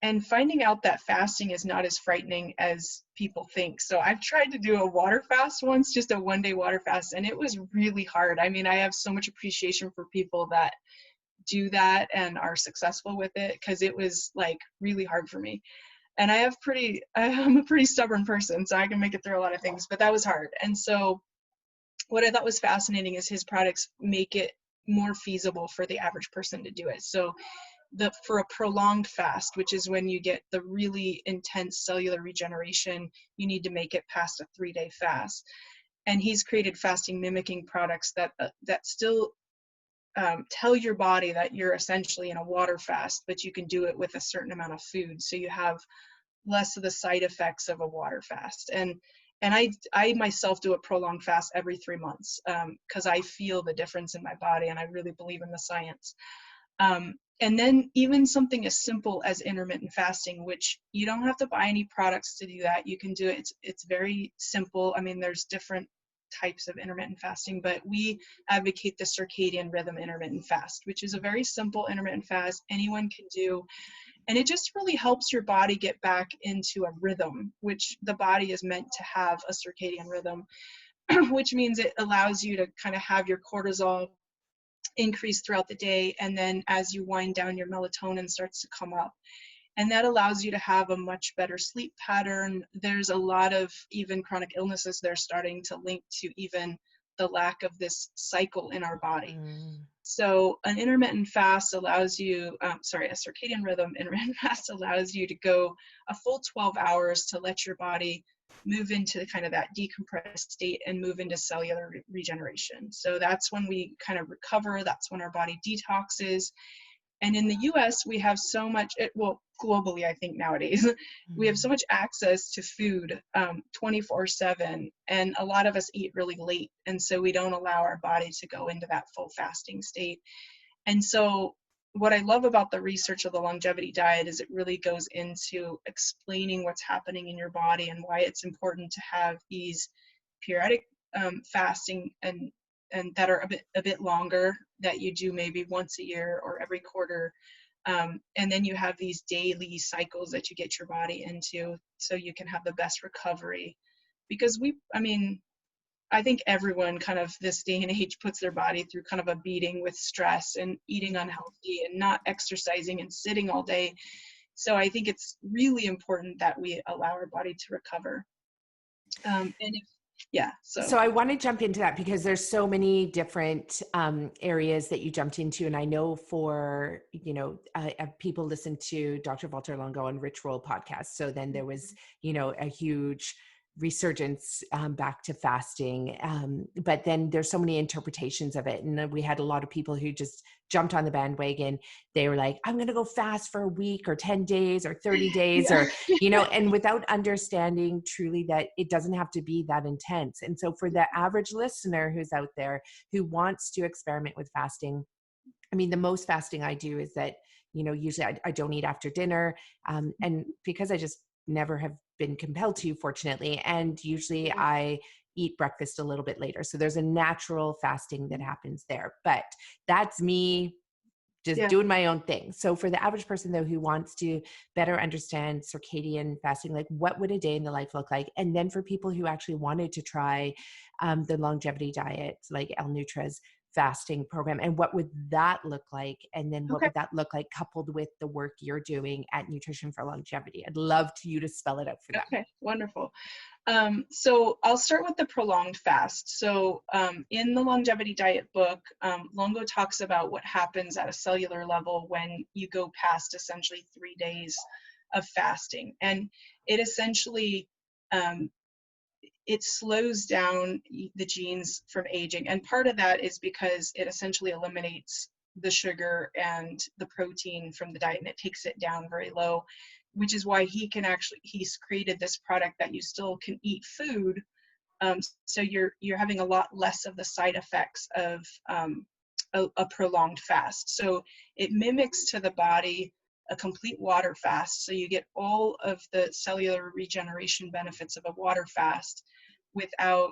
And finding out that fasting is not as frightening as people think. So I've tried to do a water fast once, just a 1-day water fast, and it was really hard. I mean, I have so much appreciation for people that do that and are successful with it, because it was like really hard for me. And I'm a pretty stubborn person, so I can make it through a lot of things, but that was hard. And so what I thought was fascinating is his products make it more feasible for the average person to do it. So for a prolonged fast, which is when you get the really intense cellular regeneration, you need to make it past a 3-day fast. And he's created fasting mimicking products that still tell your body that you're essentially in a water fast, but you can do it with a certain amount of food, so you have less of the side effects of a water fast. And I myself do a prolonged fast every 3 months, because I feel the difference in my body, and I really believe in the science. And then even something as simple as intermittent fasting, which you don't have to buy any products to do that. You can do it. It's very simple. I mean, there's different types of intermittent fasting, but we advocate the circadian rhythm intermittent fast, which is a very simple intermittent fast anyone can do. And it just really helps your body get back into a rhythm, which the body is meant to have a circadian rhythm, which means it allows you to kind of have your cortisol increase throughout the day. And then as you wind down, your melatonin starts to come up. And that allows you to have a much better sleep pattern. There's a lot of even chronic illnesses they're starting to link to even the lack of this cycle in our body. So an intermittent fast allows you, a circadian rhythm intermittent fast allows you to go a full 12 hours to let your body move into kind of that decompressed state and move into cellular regeneration. So that's when we kind of recover. That's when our body detoxes. And in the US, we have so much, well, globally, I think nowadays, we have so much access to food 24/7. And a lot of us eat really late. And so we don't allow our body to go into that full fasting state. And so what I love about the research of the longevity diet is it really goes into explaining what's happening in your body and why it's important to have these periodic fasting and that are a bit longer, that you do maybe once a year or every quarter. And then you have these daily cycles that you get your body into so you can have the best recovery. Because I think everyone kind of this day and age puts their body through kind of a beating with stress and eating unhealthy and not exercising and sitting all day. So I think it's really important that we allow our body to recover. So I want to jump into that because there's so many different areas that you jumped into. And I know for, people listen to Dr. Valter Longo on Rich Roll podcast. So then there was, a huge resurgence back to fasting. But then there's so many interpretations of it. And we had a lot of people who just jumped on the bandwagon. They were like, I'm going to go fast for a week or 10 days or 30 days or, and without understanding truly that it doesn't have to be that intense. And so for the average listener who's out there who wants to experiment with fasting, the most fasting I do is that, usually I don't eat after dinner. And because I just never have been compelled to, fortunately. And usually I eat breakfast a little bit later. So there's a natural fasting that happens there, but that's me just doing my own thing. So for the average person though, who wants to better understand circadian fasting, like what would a day in the life look like? And then for people who actually wanted to try the longevity diet, like El Nutra's fasting program, and what would that look like? And then what would that look like coupled with the work you're doing at Nutrition for Longevity? I'd love you to spell it out for them. Okay, wonderful. So I'll start with the prolonged fast. So in the longevity diet book, Longo talks about what happens at a cellular level when you go past essentially 3 days of fasting. And it essentially, it slows down the genes from aging. And part of that is because it essentially eliminates the sugar and the protein from the diet, and it takes it down very low, which is why he's created this product that you still can eat food. So you're having a lot less of the side effects of a prolonged fast. So it mimics to the body a complete water fast. So you get all of the cellular regeneration benefits of a water fast without,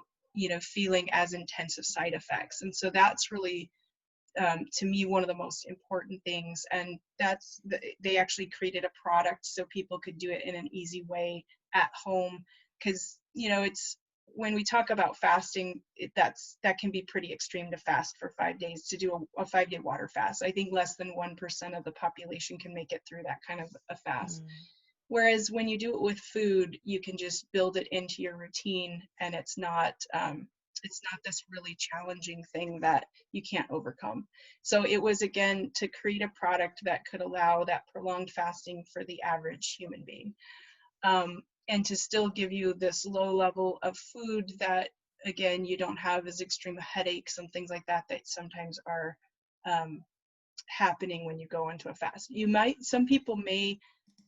feeling as intensive side effects. And so that's really, to me, one of the most important things. And they actually created a product so people could do it in an easy way at home. Because, it's when we talk about fasting, that can be pretty extreme to fast for 5 days, to do a 5-day water fast. I think less than 1% of the population can make it through that kind of a fast. Whereas when you do it with food, you can just build it into your routine, and it's not this really challenging thing that you can't overcome. So it was, again, to create a product that could allow that prolonged fasting for the average human being. And to still give you this low level of food that, again, you don't have as extreme headaches and things like that sometimes are happening when you go into a fast. Some people may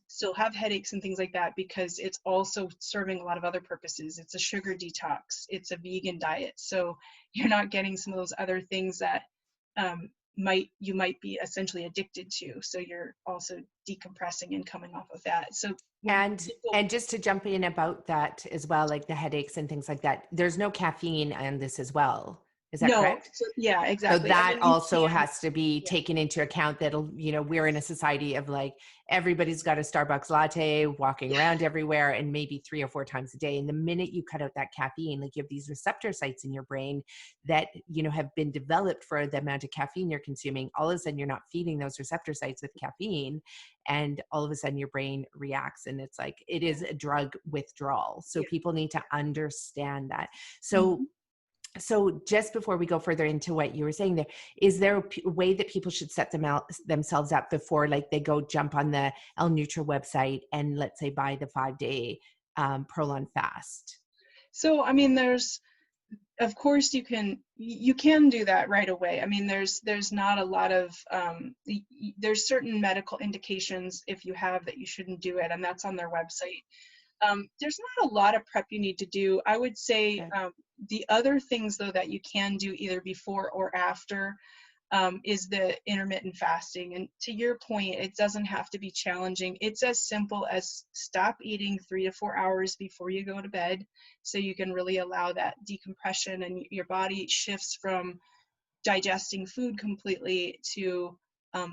still have headaches and things like that because it's also serving a lot of other purposes. It's a sugar detox. It's a vegan diet. So you're not getting some of those other things that you might be essentially addicted to. So you're also decompressing and coming off of that. So and just to jump in about that as well, like the headaches and things like that, there's no caffeine in this as well. Is that No, correct? so, yeah, So exactly. I that mean, you also can, has to be yeah. taken into account that, we're in a society of like everybody's got a Starbucks latte walking around everywhere and maybe 3 or 4 times a day. And the minute you cut out that caffeine, like you have these receptor sites in your brain that, have been developed for the amount of caffeine you're consuming. All of a sudden you're not feeding those receptor sites with caffeine. And all of a sudden your brain reacts and it's like, it is a drug withdrawal. So Yeah. people need to understand that. So Mhm. so just before we go further into what you were saying there, is there a way that people should set themselves up before, like they go jump on the El Nutra website and let's say buy the 5-day Prolon fast? So, I mean, of course you can do that right away. I mean, there's not a lot of there's certain medical indications if you have that you shouldn't do it, and that's on their website. There's not a lot of prep you need to do. I would say Okay. the other things though that you can do either before or after is the intermittent fasting. And to your point, it doesn't have to be challenging. It's as simple as stop eating 3 to 4 hours before you go to bed, so you can really allow that decompression and your body shifts from digesting food completely to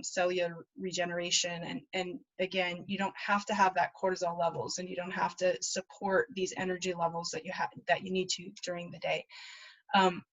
cellular regeneration. And again, you don't have to have that cortisol levels, and you don't have to support these energy levels that you need to during the day.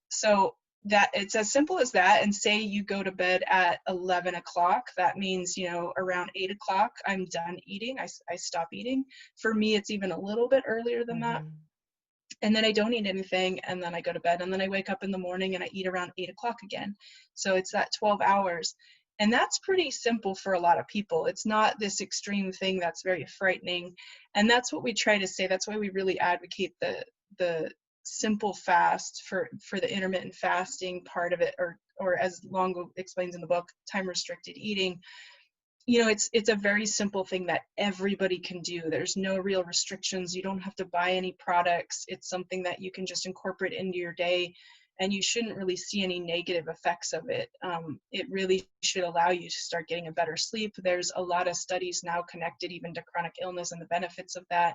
So that it's as simple as that. And say you go to bed at 11 o'clock, that means, around 8 o'clock, I'm done eating. I stop eating. For me, it's even a little bit earlier than that. Mm-hmm. And then I don't eat anything, and then I go to bed, and then I wake up in the morning and I eat around 8 o'clock again. So it's that 12 hours. And that's pretty simple for a lot of people. It's not this extreme thing that's very frightening. And that's what we try to say. That's why we really advocate the simple fast for the intermittent fasting part of it, or as Longo explains in the book, time restricted eating. It's a very simple thing that everybody can do. There's no real restrictions. You don't have to buy any products. It's something that you can just incorporate into your day, and you shouldn't really see any negative effects of it. It really should allow you to start getting a better sleep. There's a lot of studies now connected even to chronic illness and the benefits of that,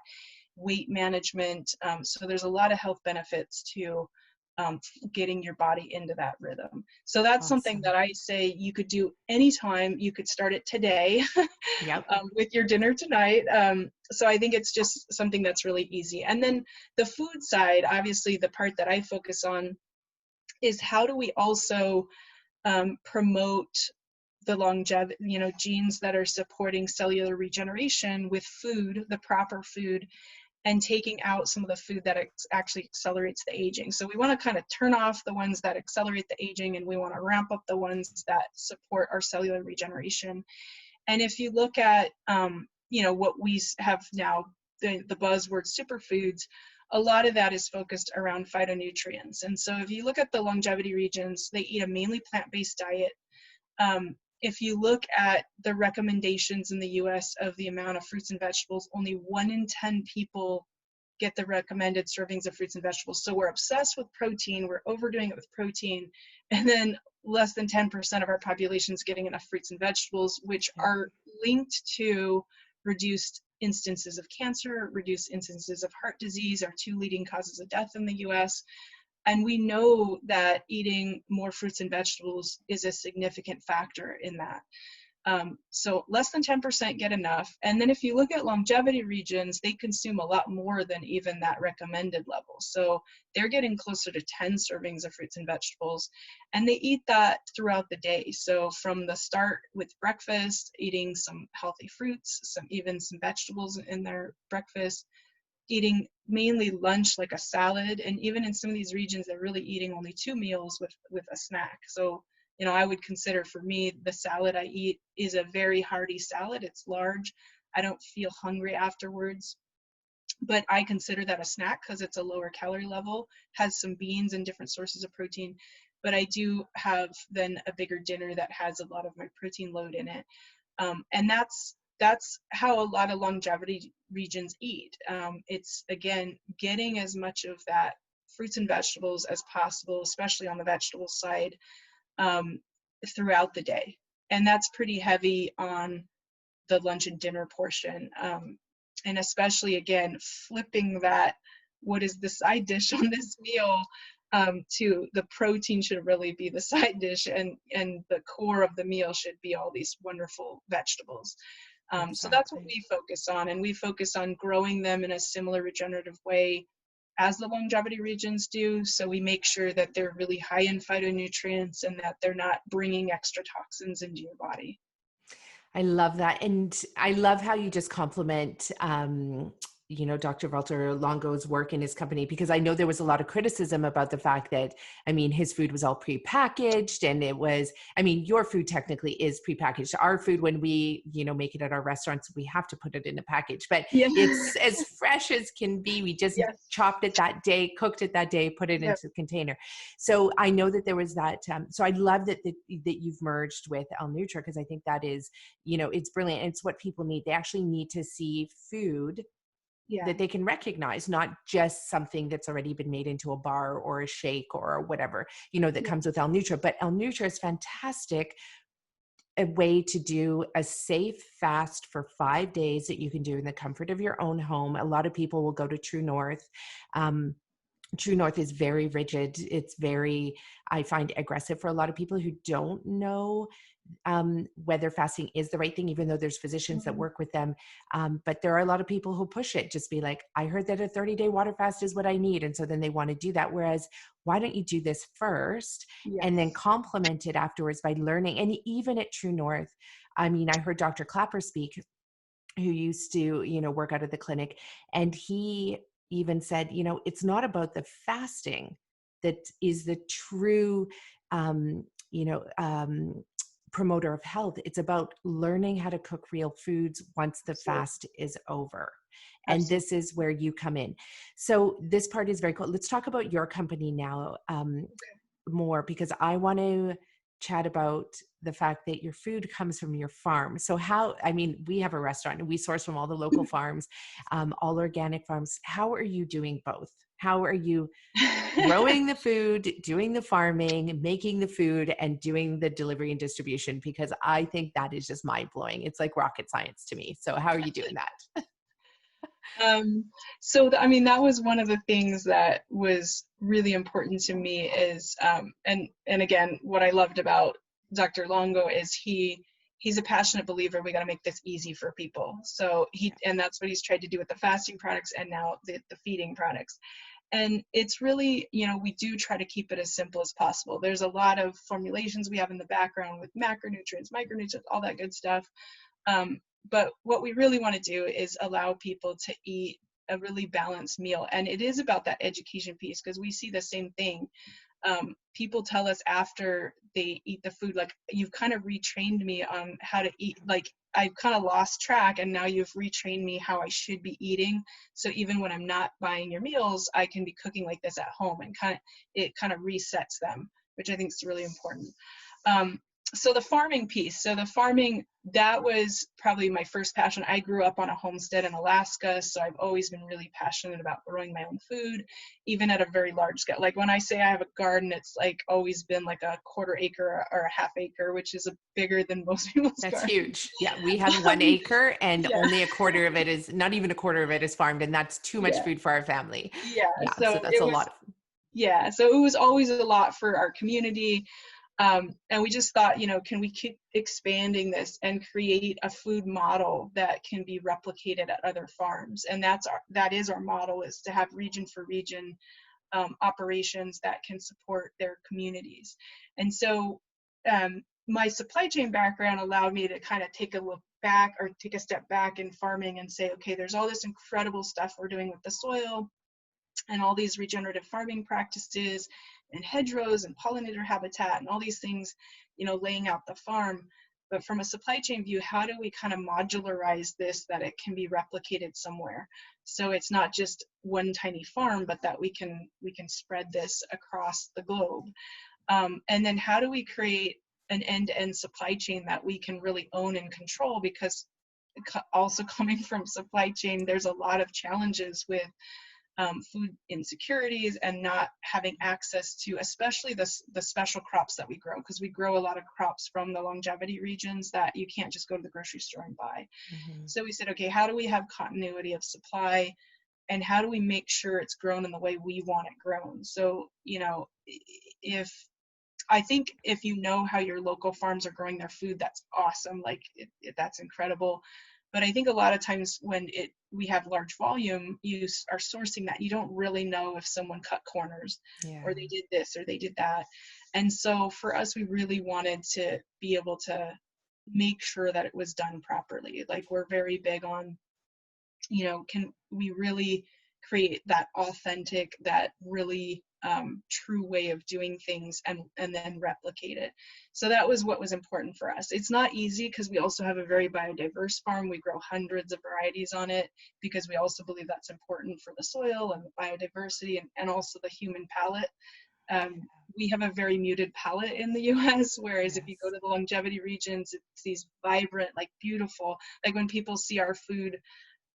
weight management. So there's a lot of health benefits to getting your body into that rhythm. So that's something Awesome. that I say you could do anytime. You could start it today Yep. with your dinner tonight. So I think it's just something that's really easy. And then the food side, obviously the part that I focus on is how do we also promote the longevity, genes that are supporting cellular regeneration with food, the proper food, and taking out some of the food that actually accelerates the aging. So we want to kind of turn off the ones that accelerate the aging, and we want to ramp up the ones that support our cellular regeneration. And if you look at, what we have now, the buzzword superfoods, a lot of that is focused around phytonutrients. And so if you look at the longevity regions, they eat a mainly plant-based diet. If you look at the recommendations in the US of the amount of fruits and vegetables, only 1 in 10 people get the recommended servings of fruits and vegetables. So we're obsessed with protein, we're overdoing it with protein, and then less than 10% of our population is getting enough fruits and vegetables, which Yep. are linked to reduced instances of cancer, reduced instances of heart disease, our 2 leading causes of death in the US. And we know that eating more fruits and vegetables is a significant factor in that. So less than 10% get enough. And then if you look at longevity regions, they consume a lot more than even that recommended level. So they're getting closer to 10 servings of fruits and vegetables, and they eat that throughout the day. So from the start with breakfast, eating some healthy fruits, even some vegetables in their breakfast, eating mainly lunch like a salad, and even in some of these regions they're really eating only 2 meals with a snack. So I would consider, for me, the salad I eat is a very hearty salad. It's large. I don't feel hungry afterwards, but I consider that a snack because it's a lower calorie level, has some beans and different sources of protein. But I do have then a bigger dinner that has a lot of my protein load in it. And that's how a lot of longevity regions eat. It's, again, getting as much of that fruits and vegetables as possible, especially on the vegetable side, throughout the day. And that's pretty heavy on the lunch and dinner portion. And especially, again, flipping that, what is the side dish on this meal? to the protein should really be the side dish, and the core of the meal should be all these wonderful vegetables. So that's what Exactly. we focus on, and we focus on growing them in a similar regenerative way as the longevity regions do. So we make sure that they're really high in phytonutrients and that they're not bringing extra toxins into your body. I love that. And I love how you just compliment, Dr. Valter Longo's work in his company, because I know there was a lot of criticism about the fact that, I mean, his food was all prepackaged, and it was, I mean, your food technically is prepackaged. Our food, when we, make it at our restaurants, we have to put it in a package, but Yeah. it's as fresh as can be. We just Yes. chopped it that day, cooked it that day, put it Yep. into the container. So I know that there was that. So I love that you've merged with El Nutra, because I think that is, it's brilliant. It's what people need. They actually need to see food that they can recognize, not just something that's already been made into a bar or a shake or whatever, that comes with El Nutra. But El Nutra is fantastic, a way to do a safe fast for 5 days that you can do in the comfort of your own home. A lot of people will go to True North. True North is very rigid. It's very, I find, aggressive for a lot of people who don't know whether fasting is the right thing, even though there's physicians that work with them. But there are a lot of people who push it, just be like, I heard that a 30-day water fast is what I need. And so then they want to do that. Whereas, why don't you do this first and then complement it afterwards by learning? And even at True North, I mean, I heard Dr. Clapper speak, who used to, work out of the clinic. And he even said, it's not about the fasting that is the true, promoter of health. It's about learning how to cook real foods once the fast is over. And this is where you come in. So this part is very cool. Let's talk about your company now more, because I want to chat about the fact that your food comes from your farm. So we have a restaurant and we source from all the local farms, all organic farms. How are you doing both? How are you growing the food, doing the farming, making the food, and doing the delivery and distribution? Because I think that is just mind blowing. It's like rocket science to me. So how are you doing that? That was one of the things that was really important to me is, and again, what I loved about Dr. Longo is he's a passionate believer. We got to make this easy for people. So and that's what he's tried to do with the fasting products and now the feeding products. And it's really, we do try to keep it as simple as possible. There's a lot of formulations we have in the background with macronutrients, micronutrients, all that good stuff. But what we really want to do is allow people to eat a really balanced meal. And it is about that education piece, because we see the same thing. People tell us after they eat the food, like, you've kind of retrained me on how to eat. Like, I've kind of lost track, and now you've retrained me how I should be eating. So even when I'm not buying your meals, I can be cooking like this at home, and it kind of resets them, which I think is really important. So the farming piece. So the farming, that was probably my first passion. I grew up on a homestead in Alaska, so I've always been really passionate about growing my own food, even at a very large scale. Like, when I say I have a garden, it's like always been like a 1/4 acre or a 1/2 acre, which is bigger than most people's That's gardens. huge. Yeah, we have 1 acre, and only a quarter of it is, not even a quarter of it is farmed, and that's too much food for our family. Yeah, So that's a lot. Yeah, so it was always a lot for our community. And we just thought, can we keep expanding this and create a food model that can be replicated at other farms? And that is our model, is to have region for region operations that can support their communities. And so my supply chain background allowed me to kind of take a step back in farming and say, okay, there's all this incredible stuff we're doing with the soil and all these regenerative farming practices and hedgerows and pollinator habitat and all these things, laying out the farm. But from a supply chain view, how do we kind of modularize this, that it can be replicated somewhere? So it's not just one tiny farm, but that we can spread this across the globe. And then how do we create an end-to-end supply chain that we can really own and control? Because also coming from supply chain, there's a lot of challenges with food insecurities and not having access to, especially the special crops that we grow, because we grow a lot of crops from the longevity regions that you can't just go to the grocery store and buy. So we said, okay, how do we have continuity of supply and how do we make sure it's grown in the way we want it grown? So, if I think if you know how your local farms are growing their food, that's awesome. Like that's incredible. But I think a lot of times when we have large volume, you are sourcing that. You don't really know if someone cut corners or they did this or they did that. And so for us, we really wanted to be able to make sure that it was done properly. Like we're very big on, can we really create that authentic, that really true way of doing things and then replicate it. So that was what was important for us. It's not easy because we also have a very biodiverse farm. We grow hundreds of varieties on it because we also believe that's important for the soil and the biodiversity and also the human palate. We have a very muted palate in the US, whereas if you go to the longevity regions, it's these vibrant, like beautiful, like when people see our food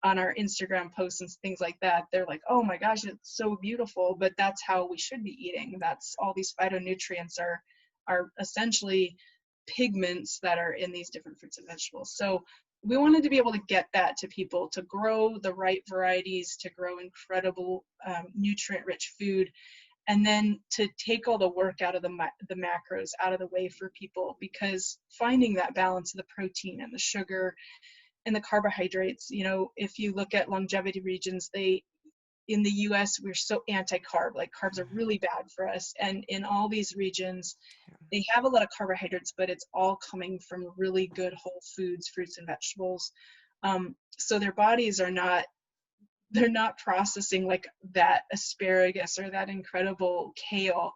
on our Instagram posts and things like that, they're like, oh my gosh, it's so beautiful, but that's how we should be eating. That's all these phytonutrients are essentially pigments that are in these different fruits and vegetables. So we wanted to be able to get that to people, to grow the right varieties, to grow incredible nutrient-rich food, and then to take all the work out of the macros out of the way for people, because finding that balance of the protein and the sugar and the carbohydrates, if you look at longevity regions, in the US, we're so anti-carb, like carbs are really bad for us. And in all these regions, they have a lot of carbohydrates, but it's all coming from really good whole foods, fruits and vegetables. So their bodies they're not processing like that asparagus or that incredible kale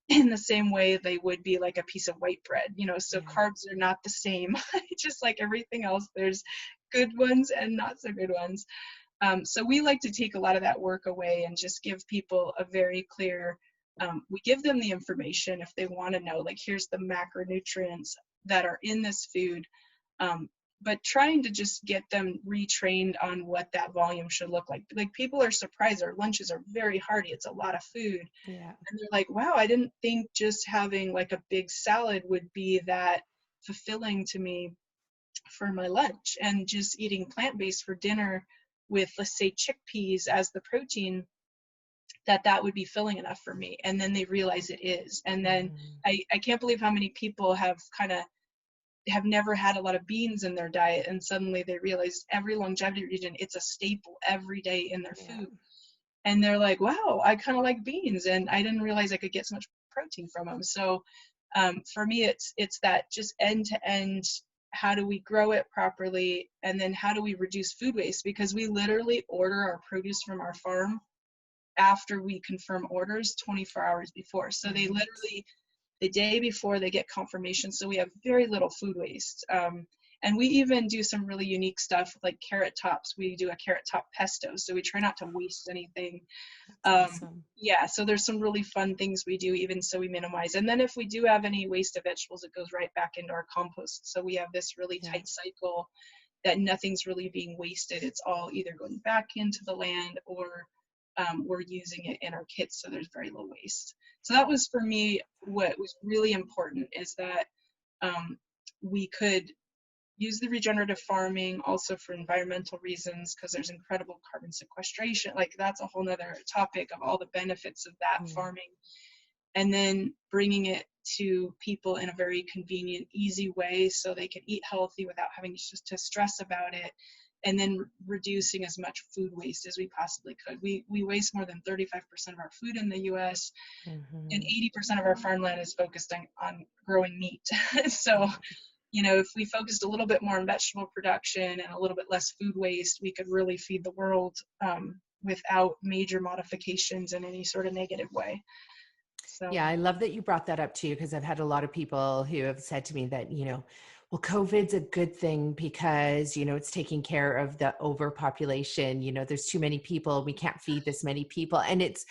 in the same way they would be like a piece of white bread, so carbs are not the same. Just like everything else, there's good ones and not so good ones. So we like to take a lot of that work away and just give people a very clear, we give them the information if they want to know, like, here's the macronutrients that are in this food, but trying to just get them retrained on what that volume should look like. Like people are surprised, our lunches are very hearty, it's a lot of food. Yeah. And they're like, wow, I didn't think just having like a big salad would be that fulfilling to me for my lunch, and just eating plant-based for dinner with, let's say, chickpeas as the protein, that would be filling enough for me. And then they realize it is. And then I can't believe how many people have never had a lot of beans in their diet, and suddenly they realize every longevity region, it's a staple every day in their food. And they're like, wow, I kind of like beans, and I didn't realize I could get so much protein from them. So for me, it's that just end to end, how do we grow it properly, and then how do we reduce food waste? Because we literally order our produce from our farm after we confirm orders 24 hours before. So they literally, the day before, they get confirmation. So we have very little food waste. And we even do some really unique stuff like carrot tops. We do a carrot top pesto. So we try not to waste anything. Awesome. Yeah, so there's some really fun things we do, even so we minimize. And then if we do have any waste of vegetables, it goes right back into our compost. So we have this really tight cycle that nothing's really being wasted. It's all either going back into the land or we're using it in our kits, so there's very low waste. So that was, for me, what was really important, is that we could use the regenerative farming also for environmental reasons, because there's incredible carbon sequestration. Like that's a whole nother topic of all the benefits of that farming. And then bringing it to people in a very convenient, easy way so they can eat healthy without having to stress about it. And then reducing as much food waste as we possibly could. We waste more than 35% of our food in the US, and 80% of our farmland is focused on growing meat. So, if we focused a little bit more on vegetable production and a little bit less food waste, we could really feed the world without major modifications in any sort of negative way. So. Yeah, I love that you brought that up too, because I've had a lot of people who have said to me that, well, COVID's a good thing because, it's taking care of the overpopulation. There's too many people. We can't feed this many people. And it's,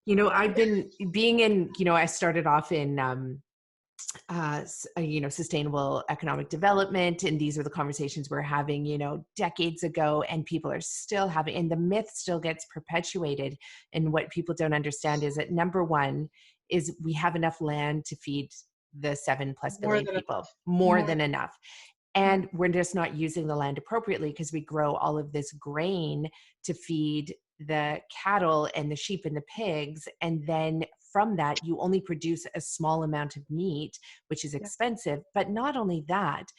I've been being in, I started off in, sustainable economic development. And these are the conversations we're having, decades ago, and people are still having, and the myth still gets perpetuated. And what people don't understand is that, number one, is we have enough land to feed the 7+ billion people, more than enough. And we're just not using the land appropriately, because we grow all of this grain to feed the cattle and the sheep and the pigs. And then from that, you only produce a small amount of meat, which is Yeah. expensive. But not only that,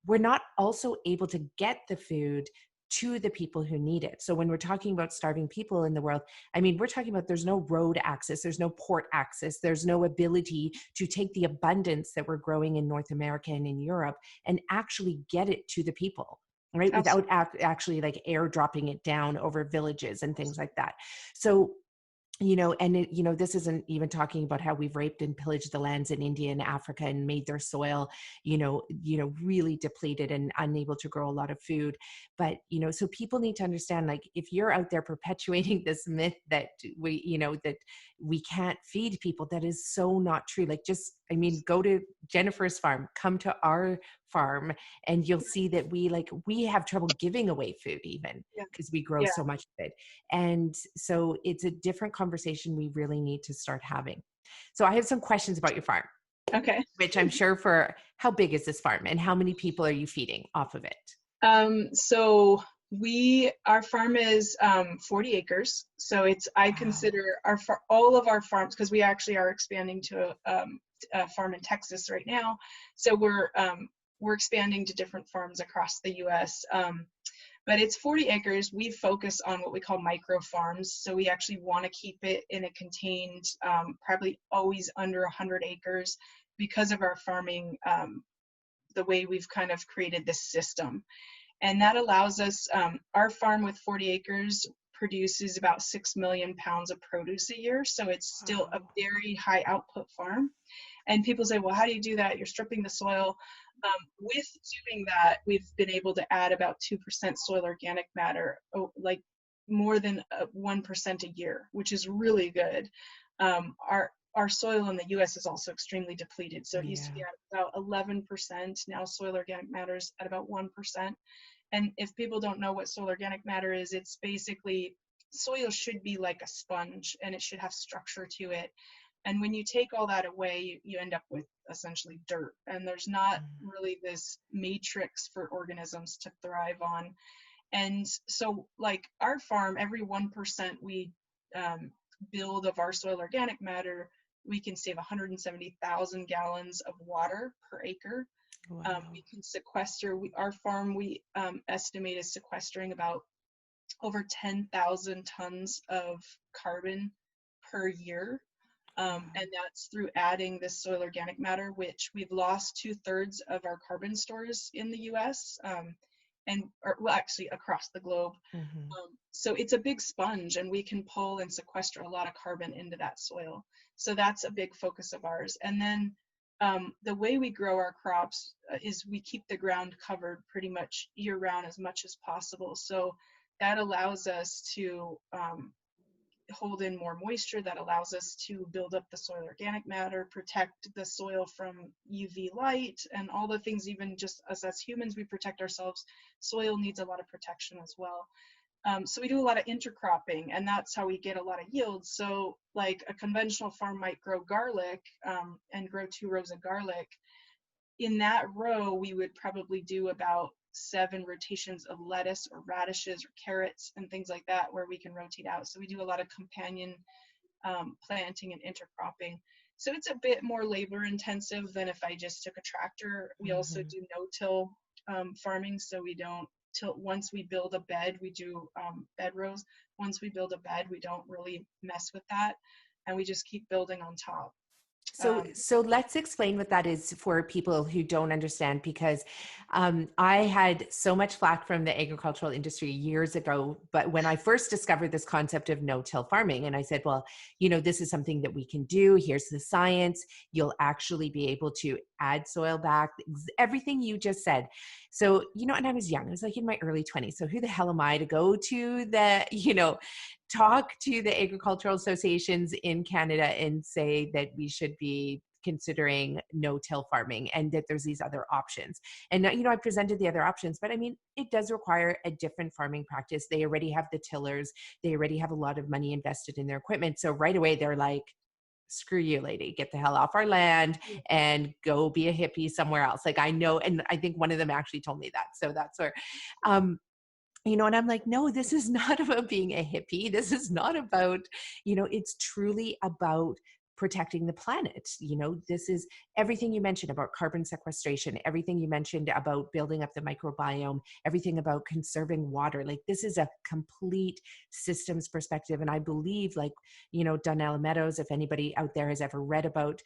we're not also able to get the food to the people who need it. So when we're talking about starving people in the world, I mean, we're talking about there's no road access, there's no port access, there's no ability to take the abundance that we're growing in North America and in Europe and actually get it to the people, right? Without Absolutely. actually like airdropping it down over villages and things like that. So and this isn't even talking about how we've raped and pillaged the lands in India and Africa and made their soil, really depleted and unable to grow a lot of food. But, so people need to understand, like, if you're out there perpetuating this myth that that we can't feed people, that is so not true. Like, go to Jennifer's farm, come to our farm, and you'll see that we have trouble giving away food even Yeah. because we grow Yeah. so much of it. And so it's a different conversation we really need to start having. So I have some questions about your farm, Okay. which I'm sure how big is this farm and how many people are you feeding off of it? So our farm is 40 acres. So I consider all of our farms, because we actually are expanding to a farm in Texas right now. So we're expanding to different farms across the U.S. But it's 40 acres. We focus on what we call micro farms. So we actually want to keep it in a contained, probably always under 100 acres because of our farming, the way we've kind of created this system. And that allows us, our farm with 40 acres produces about 6 million pounds of produce a year. So it's still a very high output farm. And people say, well, how do you do that? You're stripping the soil. With doing that, we've been able to add about 2% soil organic matter, like more than 1% a year, which is really good. Our soil in the U.S. is also extremely depleted. So it used to be at about 11%. Now soil organic matter is at about 1%. And if people don't know what soil organic matter is, it's basically soil should be like a sponge and it should have structure to it. And when you take all that away, you end up with essentially dirt. And there's not really this matrix for organisms to thrive on. And so like our farm, every 1% we build of our soil organic matter, we can save 170,000 gallons of water per acre. Wow. We can sequester, our farm, we estimate is sequestering about over 10,000 tons of carbon per year. And that's through adding this soil organic matter, which we've lost 2/3 of our carbon stores in the US, actually across the globe. So it's a big sponge and we can pull and sequester a lot of carbon into that soil. So that's a big focus of ours. And then the way we grow our crops is we keep the ground covered pretty much year round as much as possible. So that allows us to hold in more moisture, that allows us to build up the soil organic matter, protect the soil from UV light and all the things. Even just us as humans, we protect ourselves. Soil needs a lot of protection as well. So we do a lot of intercropping, and that's how we get a lot of yield. So like a conventional farm might grow garlic and grow 2 rows of garlic. In that row, we would probably do about 7 rotations of lettuce or radishes or carrots and things like that, where we can rotate out. So we do a lot of companion planting and intercropping. So it's a bit more labor intensive than if I just took a tractor. We also do no-till farming, so we don't once we build a bed, we do bed rows. Once we build a bed, we don't really mess with that, and we just keep building on top. So let's explain what that is for people who don't understand, because I had so much flack from the agricultural industry years ago, but when I first discovered this concept of no-till farming, and I said, well, this is something that we can do. Here's the science. You'll actually be able to add soil back, everything you just said. So, and I was young, I was like in my early 20s. So who the hell am I to go to the, talk to the agricultural associations in Canada and say that we should be considering no-till farming and that there's these other options. And I presented the other options, but I mean, it does require a different farming practice. They already have the tillers. They already have a lot of money invested in their equipment. So right away they're like, screw you, lady, get the hell off our land and go be a hippie somewhere else. Like I know, and I think one of them actually told me that. So that's where, And I'm like, no, this is not about being a hippie. This is not about, it's truly about protecting the planet. This is everything you mentioned about carbon sequestration, everything you mentioned about building up the microbiome, everything about conserving water. Like, this is a complete systems perspective. And I believe, like, Donnella Meadows, if anybody out there has ever read about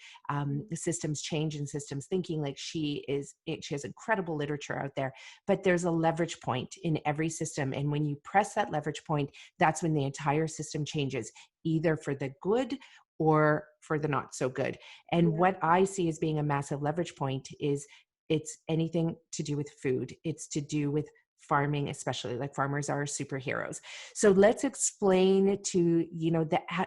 systems change and systems thinking, like, she has incredible literature out there. But there's a leverage point in every system. And when you press that leverage point, that's when the entire system changes, either for the good or for the not so good. And what I see as being a massive leverage point is it's anything to do with food. It's to do with farming, especially. Like, farmers are superheroes. So let's explain to,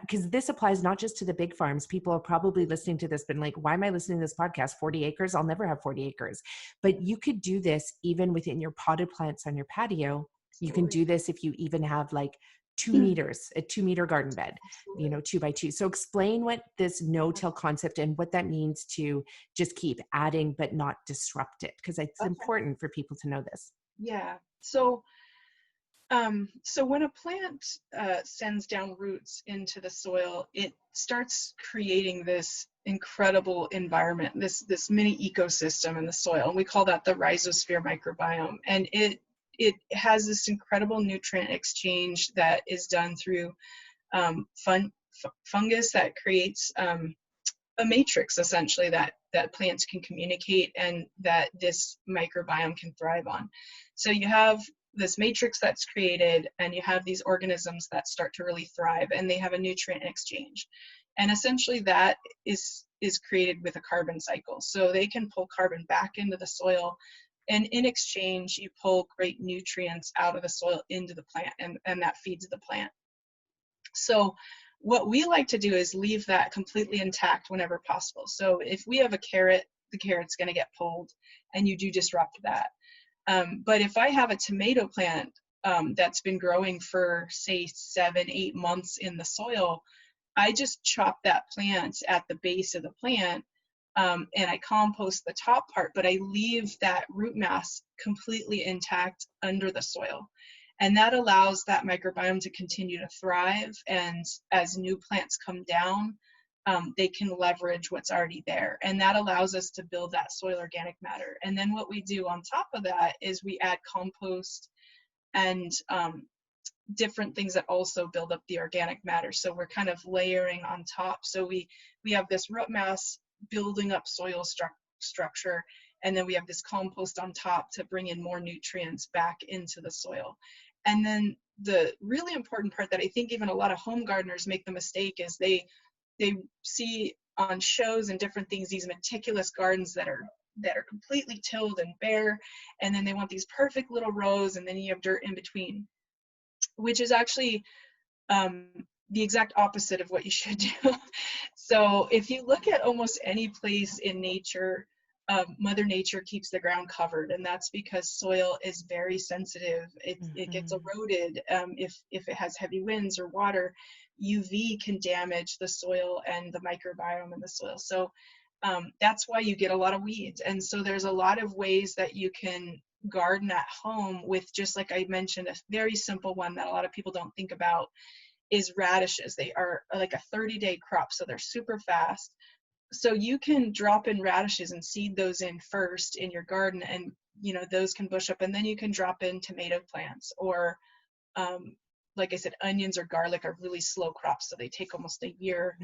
because this applies not just to the big farms. People are probably listening to this, been like, why am I listening to this podcast? 40 acres? I'll never have 40 acres. But you could do this even within your potted plants on your patio. You can do this if you even have like 2 meters, a 2-meter garden bed, 2x2. So explain what this no-till concept and what that means to just keep adding, but not disrupt it. Because it's important for people to know this. Yeah. So when a plant sends down roots into the soil, it starts creating this incredible environment, this mini ecosystem in the soil. And we call that the rhizosphere microbiome. And it has this incredible nutrient exchange that is done through fungus that creates a matrix, essentially, that plants can communicate and that this microbiome can thrive on. So you have this matrix that's created, and you have these organisms that start to really thrive, and they have a nutrient exchange. And essentially that is created with a carbon cycle. So they can pull carbon back into the soil, and in exchange, you pull great nutrients out of the soil into the plant, and that feeds the plant. So what we like to do is leave that completely intact whenever possible. So if we have a carrot, the carrot's going to get pulled, and you do disrupt that. But if I have a tomato plant that's been growing for, say, 7-8 months in the soil, I just chop that plant at the base of the plant, and I compost the top part, but I leave that root mass completely intact under the soil. And that allows that microbiome to continue to thrive. And as new plants come down, they can leverage what's already there. And that allows us to build that soil organic matter. And then what we do on top of that is we add compost and different things that also build up the organic matter. So we're kind of layering on top. So we have this root mass building up soil structure, and then we have this compost on top to bring in more nutrients back into the soil. And then the really important part that I think even a lot of home gardeners make the mistake is they see on shows and different things these meticulous gardens that are completely tilled and bare, and then they want these perfect little rows, and then you have dirt in between, which is actually the exact opposite of what you should do. So if you look at almost any place in nature, Mother Nature keeps the ground covered, and that's because soil is very sensitive. It gets eroded if it has heavy winds or water. UV can damage the soil and the microbiome in the soil. So that's why you get a lot of weeds. And so there's a lot of ways that you can garden at home with, just like I mentioned, a very simple one that a lot of people don't think about is radishes. They are like a 30-day crop, so they're super fast. So you can drop in radishes and seed those in first in your garden, and those can bush up, and then you can drop in tomato plants, or like I said, onions or garlic are really slow crops, so they take almost a year.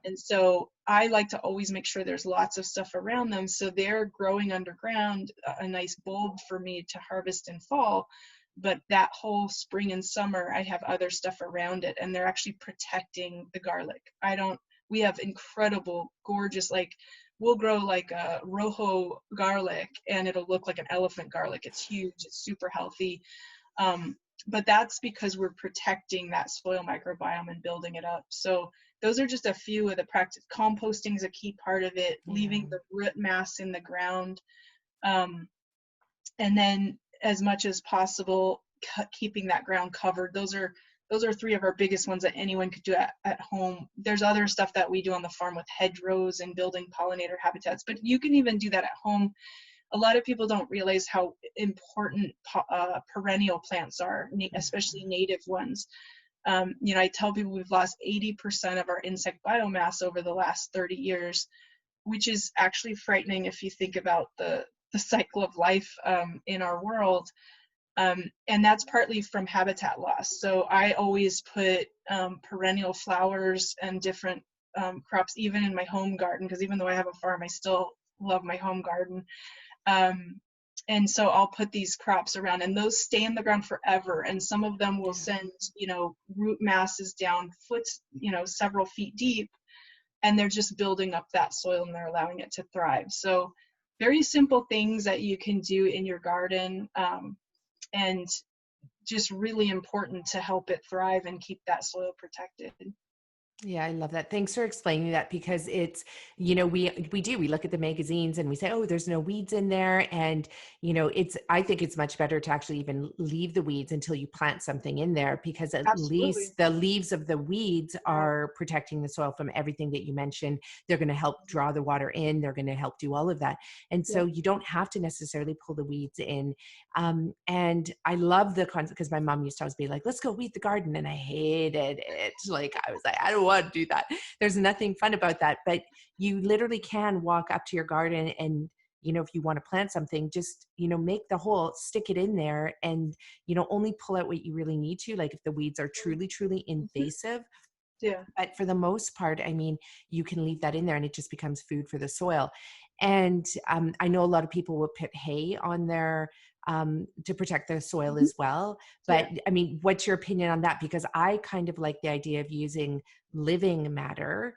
And so I like to always make sure there's lots of stuff around them, so they're growing underground, a nice bulb for me to harvest in fall. But that whole spring and summer, I have other stuff around it, and they're actually protecting the garlic. We have incredible, gorgeous, like, we'll grow like a rojo garlic, and it'll look like an elephant garlic. It's huge, it's super healthy. But that's because we're protecting that soil microbiome and building it up. So those are just a few of the practice. Composting is a key part of it, leaving the root mass in the ground. And then as much as possible, keeping that ground covered. Those are 3 of our biggest ones that anyone could do at home. There's other stuff that we do on the farm with hedgerows and building pollinator habitats, but you can even do that at home. a lot of people don't realize how important perennial plants are, especially native ones. I tell people we've lost 80% of our insect biomass over the last 30 years, which is actually frightening if you think about the cycle of life in our world. And that's partly from habitat loss. So I always put perennial flowers and different crops, even in my home garden, because even though I have a farm, I still love my home garden. And so I'll put these crops around, and those stay in the ground forever. And some of them will send, root masses down several feet deep, and they're just building up that soil and they're allowing it to thrive. So very simple things that you can do in your garden, and just really important to help it thrive and keep that soil protected. Yeah, I love that. Thanks for explaining that, because it's, we look at the magazines and we say, oh, there's no weeds in there. And, I think it's much better to actually even leave the weeds until you plant something in there, because at least the leaves of the weeds are protecting the soil from everything that you mentioned. They're going to help draw the water in. They're going to help do all of that. And so you don't have to necessarily pull the weeds in. And I love the concept, because my mom used to always be like, let's go weed the garden. And I hated it. Like, I was like, I don't want to do that. There's nothing fun about that. But you literally can walk up to your garden and, if you want to plant something, just, make the hole, stick it in there, and, only pull out what you really need to, like if the weeds are truly, truly invasive. Yeah. But for the most part, I mean, you can leave that in there and it just becomes food for the soil. And I know a lot of people will put hay on their to protect the soil as well. But I mean, what's your opinion on that? Because I kind of like the idea of using living matter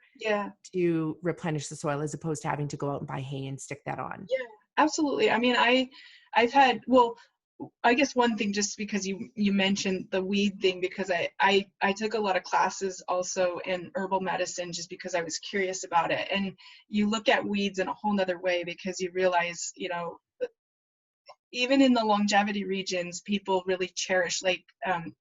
to replenish the soil, as opposed to having to go out and buy hay and stick that on. Yeah, absolutely. I mean, I've had, I guess one thing, just because you mentioned the weed thing, because I took a lot of classes also in herbal medicine, just because I was curious about it. And you look at weeds in a whole nother way, because you realize, even in the longevity regions, people really cherish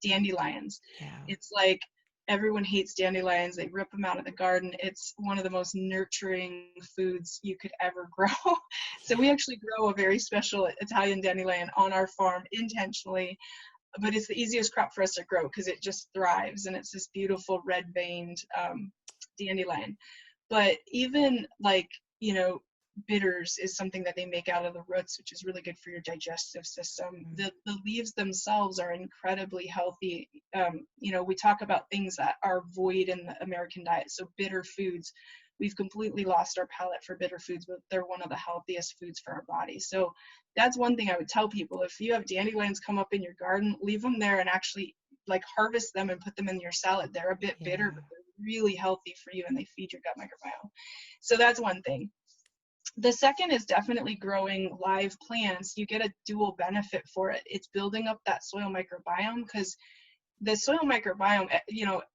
dandelions. Yeah. It's like everyone hates dandelions. They rip them out of the garden. It's one of the most nurturing foods you could ever grow. So we actually grow a very special Italian dandelion on our farm intentionally, but it's the easiest crop for us to grow because it just thrives, and it's this beautiful red-veined dandelion. But even bitters is something that they make out of the roots, which is really good for your digestive system. The leaves themselves are incredibly healthy. We talk about things that are void in the American diet. So bitter foods, we've completely lost our palate for bitter foods, but they're one of the healthiest foods for our body. So that's one thing I would tell people. If you have dandelions come up in your garden, leave them there and actually harvest them and put them in your salad. They're a bit bitter, but they're really healthy for you, and they feed your gut microbiome. So that's one thing. The second is definitely growing live plants. You get a dual benefit for it. It's building up that soil microbiome, because the soil microbiome,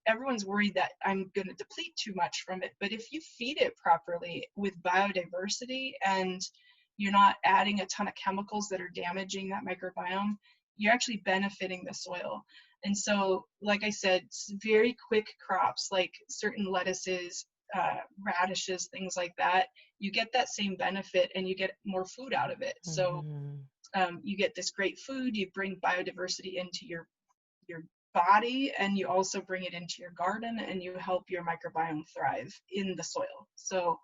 everyone's worried that I'm going to deplete too much from it. But if you feed it properly with biodiversity, and you're not adding a ton of chemicals that are damaging that microbiome, you're actually benefiting the soil. And so, like I said, very quick crops like certain lettuces, radishes, things like that, you get that same benefit and you get more food out of it. So you get this great food, you bring biodiversity into your body, and you also bring it into your garden, and you help your microbiome thrive in the soil. So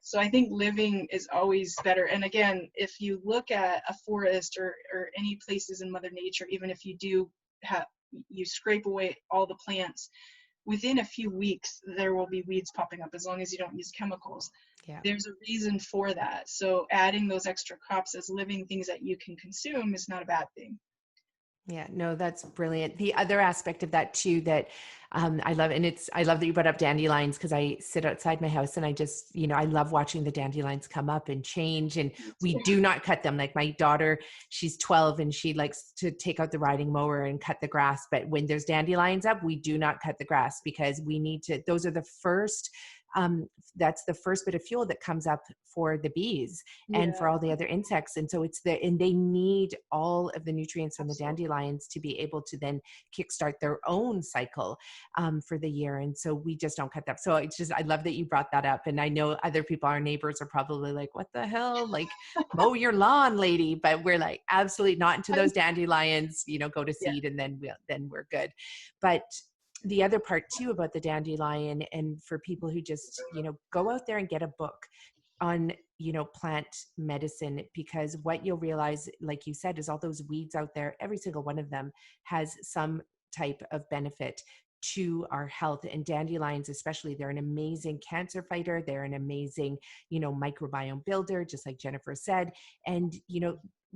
so I think living is always better. And again, if you look at a forest or any places in Mother Nature, even if you do you scrape away all the plants, within a few weeks, there will be weeds popping up, as long as you don't use chemicals. Yeah. There's a reason for that. So adding those extra crops as living things that you can consume is not a bad thing. Yeah, no, that's brilliant. The other aspect of that too, that I love, and I love that you brought up dandelions, because I sit outside my house and I just, I love watching the dandelions come up and change, and we do not cut them. Like my daughter, she's 12 and she likes to take out the riding mower and cut the grass. But when there's dandelions up, we do not cut the grass, because we need to, those are the first that's the first bit of fuel that comes up for the bees and for Yeah, all the other insects. And so and they need all of the nutrients from the absolutely. dandelions to be able to then kickstart their own cycle for the year. And so we just don't cut that. So I love that you brought that up. And I know other people, our neighbors, are probably like, what the hell? Like, mow your lawn, lady. But we're like, absolutely not into those dandelions, go to Yeah, seed, and then we're good. But the other part too about the dandelion, and for people who just, go out there and get a book on, plant medicine, because what you'll realize, like you said, is all those weeds out there, every single one of them has some type of benefit to our health. And dandelions especially, they're an amazing cancer fighter, they're an amazing, microbiome builder, just like Jennifer said. And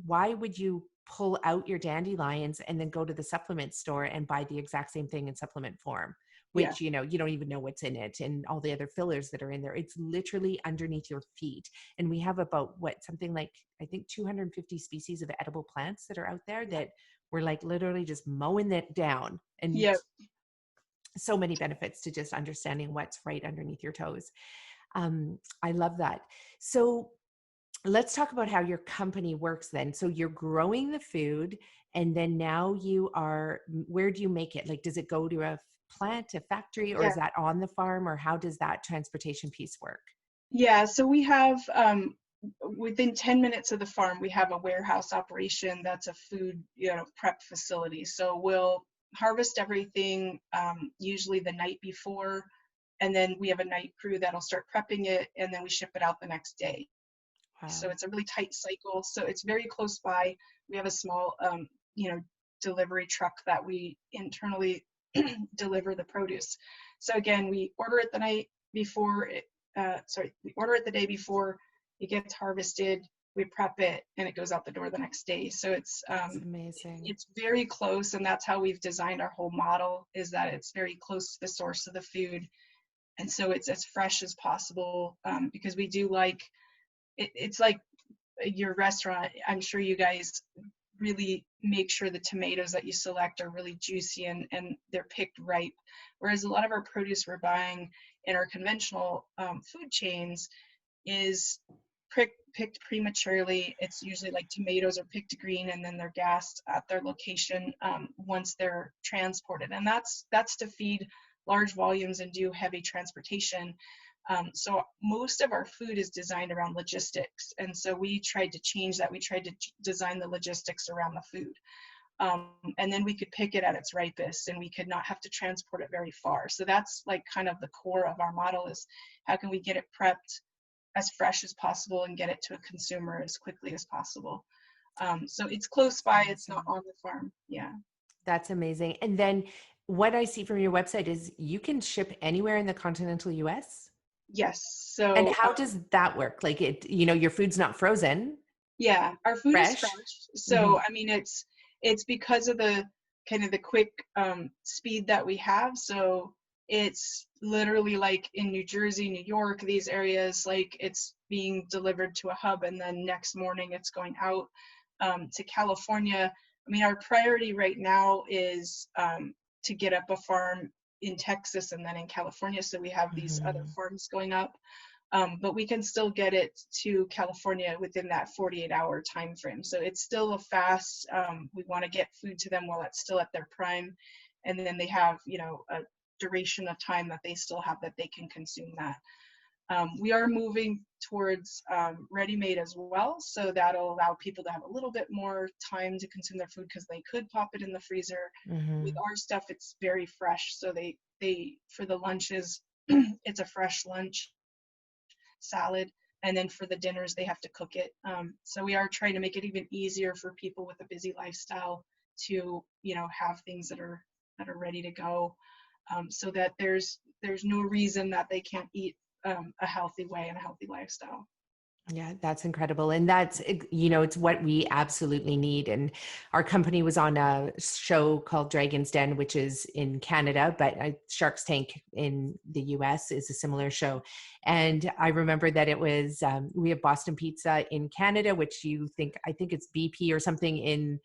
why would you pull out your dandelions and then go to the supplement store and buy the exact same thing in supplement form, yeah, which, you don't even know what's in it and all the other fillers that are in there? It's literally underneath your feet. And we have about something like, I think 250 species of edible plants that are out there that we're like literally just mowing it down. And yeah. so many benefits to just understanding what's right underneath your toes. I love that. So let's talk about how your company works then. So you're growing the food, and then now where do you make it? Like, does it go to a plant, a factory, or Yeah. is that on the farm, or how does that transportation piece work? Yeah, so we have within 10 minutes of the farm, we have a warehouse operation that's a food, prep facility. So we'll harvest everything usually the night before, and then we have a night crew that'll start prepping it, and then we ship it out the next day. So Wow. it's a really tight cycle. So it's very close by. We have a small, delivery truck that we internally deliver the produce. So again, we order it the night before we order it the day before it gets harvested. We prep it, and it goes out the door the next day. So It's amazing. it's very close, and that's how we've designed our whole model, is that it's very close to the source of the food, and so it's as fresh as possible, because we do like it's like your restaurant. I'm sure you guys really make sure the tomatoes that you select are really juicy and they're picked ripe. Whereas a lot of our produce we're buying in our conventional food chains is picked prematurely. It's usually like tomatoes are picked green and then they're gassed at their location once they're transported. And that's to feed large volumes and do heavy transportation. So most of our food is designed around logistics. And so we tried to change that. We tried to design the logistics around the food. And then we could pick it at its ripest, and we could not have to transport it very far. So that's like kind of the core of our model, is how can we get it prepped as fresh as possible and get it to a consumer as quickly as possible. So it's close by, it's not Amazing. on the farm. Yeah. That's amazing. And then what I see from your website is you can ship anywhere in the continental US. Yes. And So how does that work? Like, your food's not frozen, yeah, our food is fresh. fresh. So Hmm. I mean, it's because of the kind of the quick speed that we have. So it's literally like in New Jersey, New York, these areas, like it's being delivered to a hub, and then next morning it's going out to California. I mean, our priority right now is to get up a farm in Texas and then in California. So we have these other Hmm. farms going up. But we can still get it to California within that 48-hour time frame. So it's still a fast. We want to get food to them while it's still at their prime, and then they have a duration of time that they still have that they can consume that. We are moving towards ready-made as well, so that'll allow people to have a little bit more time to consume their food, because they could pop it in the freezer. With Hmm. our stuff, it's very fresh, so they for the lunches, it's a fresh lunch salad, and then for the dinners they have to cook it. So we are trying to make it even easier for people with a busy lifestyle to have things that are ready to go, so that there's no reason that they can't eat a healthy way and a healthy lifestyle. Yeah, that's incredible. And it's what we absolutely need. And our company was on a show called Dragon's Den, which is in Canada, but Shark's Tank in the US is a similar show. And I remember that it was, we have Boston Pizza in Canada, which I think it's BP or something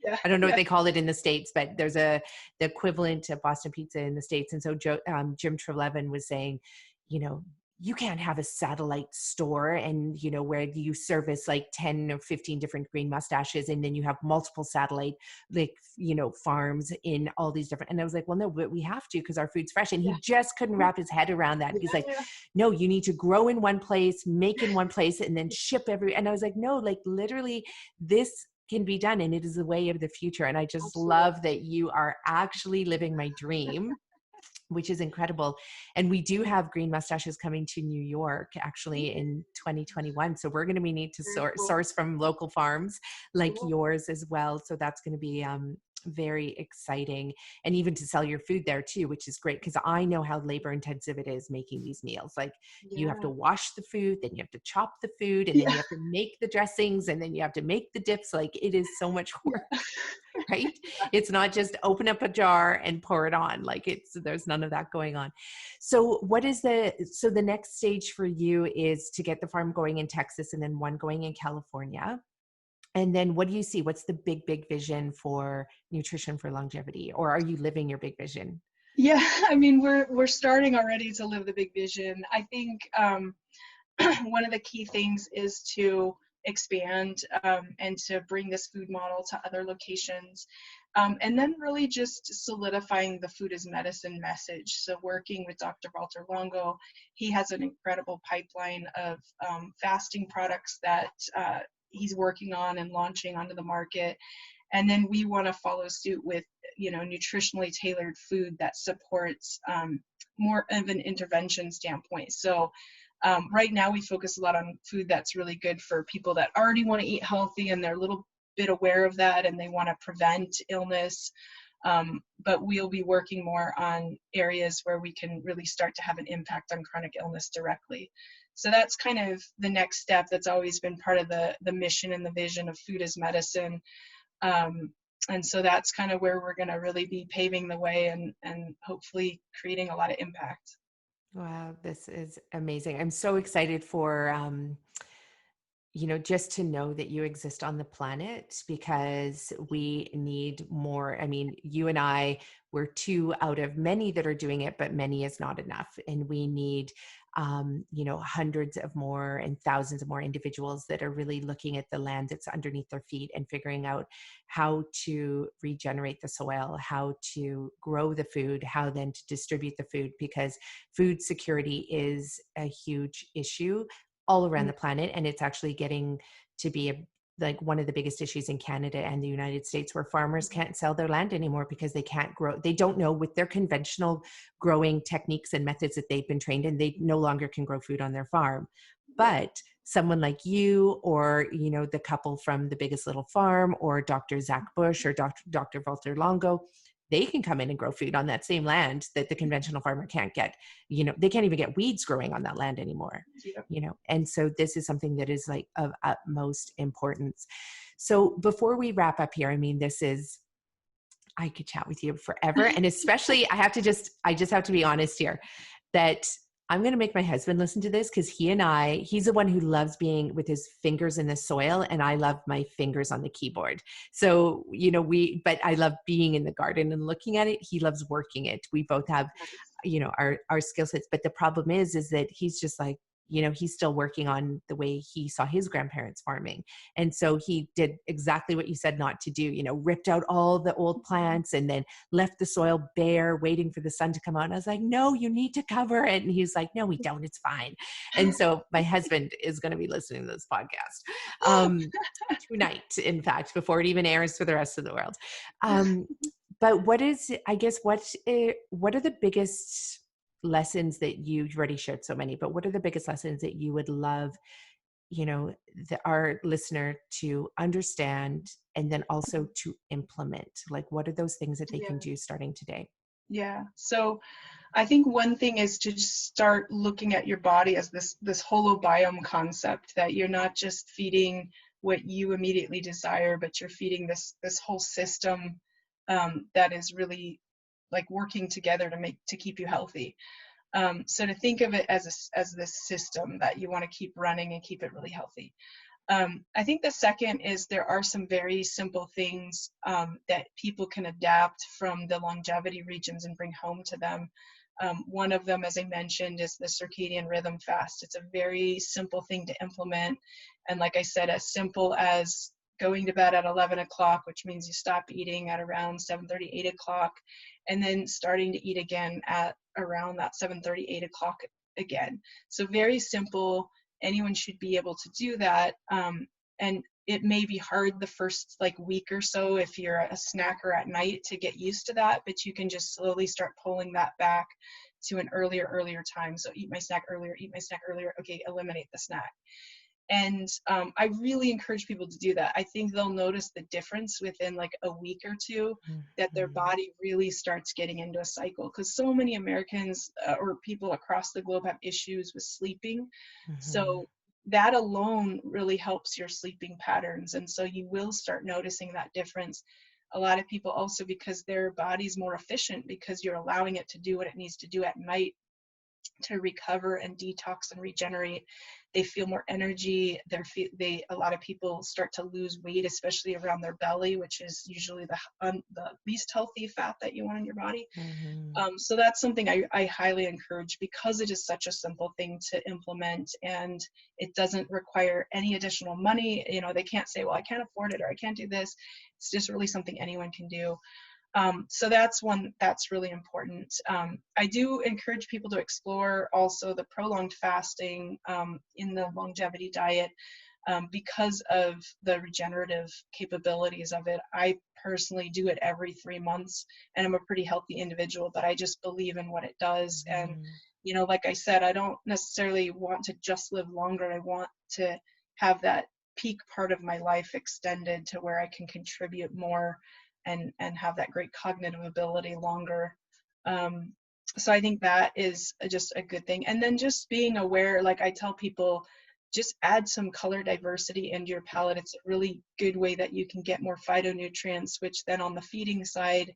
Yeah, I don't know what yeah, they call it in the States, but there's the equivalent of Boston Pizza in the States. And so Jim Trelevin was saying, you know, you can't have a satellite store and, you know, where you service like 10 or 15 different green mustaches, and then you have multiple satellite, like, you know, farms in all these different. And I was like, well, no, but we have to, because our food's fresh. And he Yeah. just couldn't wrap his head around that. He's like, Yeah. no, you need to grow in one place, make in one place, and then ship every. And I was like, no, like literally this can be done, and it is the way of the future. And I just Absolutely. love that you are actually living my dream, which is incredible. And we do have green mustaches coming to New York actually in 2021. So we're going to need to Very cool. source from local farms like Cool. yours as well. So that's going to be very exciting. And even to sell your food there too, which is great, because I know how labor intensive it is making these meals. Like you have to Yeah. wash the food, then you have to chop the food, and then Yeah. you have to make the dressings, and then you have to make the dips. Like it is so much work. Right? It's not just open up a jar and pour it on. Like there's none of that going on. So the next stage for you is to get the farm going in Texas and then one going in California. And then what do you see? What's the big vision for nutrition for longevity? Or are you living your big vision? Yeah, I mean, we're starting already to live the big vision. I think one of the key things is to expand and to bring this food model to other locations. And then really just solidifying the food as medicine message. So working with Dr. Valter Longo, he has an incredible pipeline of fasting products that he's working on and launching onto the market. And then we want to follow suit with, you know, nutritionally tailored food that supports more of an intervention standpoint. So right now we focus a lot on food that's really good for people that already want to eat healthy and they're a little bit aware of that and they want to prevent illness. But we'll be working more on areas where we can really start to have an impact on chronic illness directly. So that's kind of the next step that's always been part of the mission and the vision of food as medicine. And so that's kind of where we're going to really be paving the way and hopefully creating a lot of impact. Wow, this is amazing. I'm so excited for, you know, just to know that you exist on the planet, because we need more. I mean, you and I, we're two out of many that are doing it, but many is not enough. And we need, you know, hundreds of more and thousands of more individuals that are really looking at the land that's underneath their feet and figuring out how to regenerate the soil, how to grow the food, how then to distribute the food, because food security is a huge issue all around the planet. And it's actually getting to be like one of the biggest issues in Canada and the United States, where farmers can't sell their land anymore because they can't grow. They don't know, with their conventional growing techniques and methods that they've been trained in, they no longer can grow food on their farm. But someone like you, or, you know, the couple from The Biggest Little Farm, or Dr. Zach Bush, or Dr. Valter Longo, they can come in and grow food on that same land that the conventional farmer can't get. You know, they can't even get weeds growing on that land anymore. Yeah. You know, and so this is something that is like of utmost importance. So before we wrap up here, I mean, I could chat with you forever. And especially I just have to be honest here that I'm going to make my husband listen to this, because he's the one who loves being with his fingers in the soil, and I love my fingers on the keyboard. So, you know, but I love being in the garden and looking at it. He loves working it. We both have, you know, our skill sets. But the problem is that he's just like, you know, he's still working on the way he saw his grandparents farming. And so he did exactly what you said not to do, you know, ripped out all the old plants and then left the soil bare, waiting for the sun to come out. And I was like, no, you need to cover it. And he's like, no, we don't. It's fine. And so my husband is going to be listening to this podcast tonight, in fact, before it even airs for the rest of the world. But what are the biggest lessons that you've already shared so many, but what are the biggest lessons that you would love, you know, our listener to understand and then also to implement? Like, what are those things that they can do starting today? Yeah. So I think one thing is to just start looking at your body as this holobiome concept, that you're not just feeding what you immediately desire, but you're feeding this whole system that is really like working together to keep you healthy. So to think of it as this system that you want to keep running and keep it really healthy. I think the second is there are some very simple things that people can adapt from the longevity regions and bring home to them. One of them, as I mentioned, is the circadian rhythm fast. It's a very simple thing to implement. And like I said, as simple as going to bed at 11 o'clock, which means you stop eating at around 7:30, 8 o'clock, and then starting to eat again at around that 7:30, 8 o'clock again. So very simple. Anyone should be able to do that. And it may be hard the first week or so if you're a snacker at night to get used to that, but you can just slowly start pulling that back to an earlier time. So eat my snack earlier, okay, eliminate the snack. And I really encourage people to do that. I think they'll notice the difference within a week or two, that their body really starts getting into a cycle, because so many Americans or people across the globe have issues with sleeping. So that alone really helps your sleeping patterns. And so you will start noticing that difference. A lot of people also, because their body's more efficient, because you're allowing it to do what it needs to do at night to recover and detox and regenerate, they feel more energy. A lot of people start to lose weight, especially around their belly, which is usually the least healthy fat that you want in your body. So that's something I highly encourage, because it is such a simple thing to implement, and it doesn't require any additional money. They can't say, well, I can't afford it, or I can't do this. It's just really something anyone can do. So that's one that's really important. I do encourage people to explore also the prolonged fasting in the longevity diet, because of the regenerative capabilities of it. I personally do it every 3 months, and I'm a pretty healthy individual, but I just believe in what it does. And, like I said, I don't necessarily want to just live longer. I want to have that peak part of my life extended to where I can contribute more and have that great cognitive ability longer. So I think that is just a good thing. And then just being aware, like I tell people, just add some color diversity into your palette. It's a really good way that you can get more phytonutrients, which then on the feeding side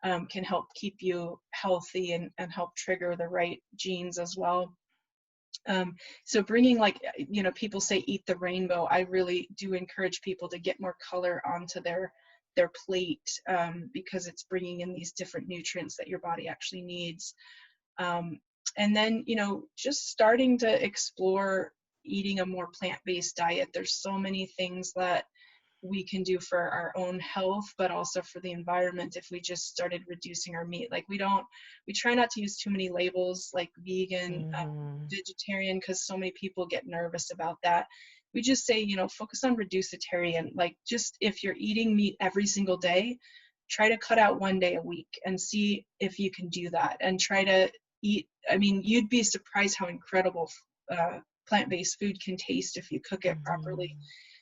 can help keep you healthy and help trigger the right genes as well. So bringing people say eat the rainbow. I really do encourage people to get more color onto their plate, because it's bringing in these different nutrients that your body actually needs. And then, just starting to explore eating a more plant-based diet. There's so many things that we can do for our own health, but also for the environment if we just started reducing our meat. We try not to use too many labels like vegan, vegetarian, because so many people get nervous about that. We just say, focus on reducitarian. Just if you're eating meat every single day, try to cut out 1 day a week and see if you can do that, and try to eat. You'd be surprised how incredible plant-based food can taste if you cook it properly.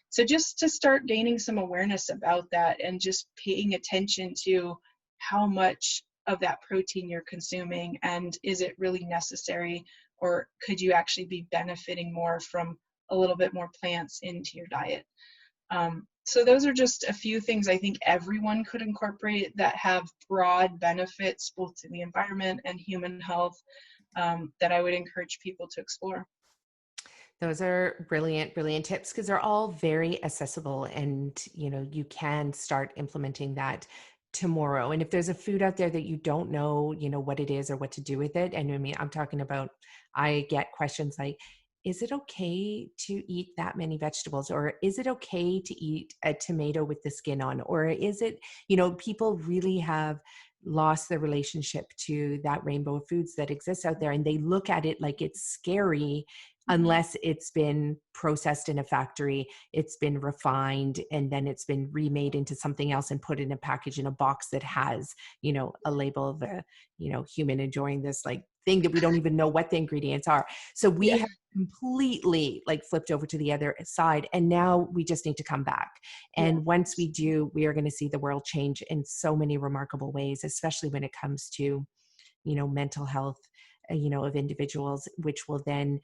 So just to start gaining some awareness about that, and just paying attention to how much of that protein you're consuming, and is it really necessary, or could you actually be benefiting more from a little bit more plants into your diet. So those are just a few things I think everyone could incorporate that have broad benefits both to the environment and human health, that I would encourage people to explore. Those are brilliant tips, because they're all very accessible, and you can start implementing that tomorrow. And if there's a food out there that you don't know, what it is or what to do with it, and I'm talking about, I get questions like, is it okay to eat that many vegetables? Or is it okay to eat a tomato with the skin on? Or is it, people really have lost their relationship to that rainbow of foods that exists out there. And they look at it like it's scary unless it's been processed in a factory, it's been refined, and then it's been remade into something else and put in a package in a box that has, a label of a, human enjoying this thing that we don't even know what the ingredients are. So we have completely flipped over to the other side, and now we just need to come back. And once we do, we are going to see the world change in so many remarkable ways, especially when it comes to, mental health, of individuals, which will then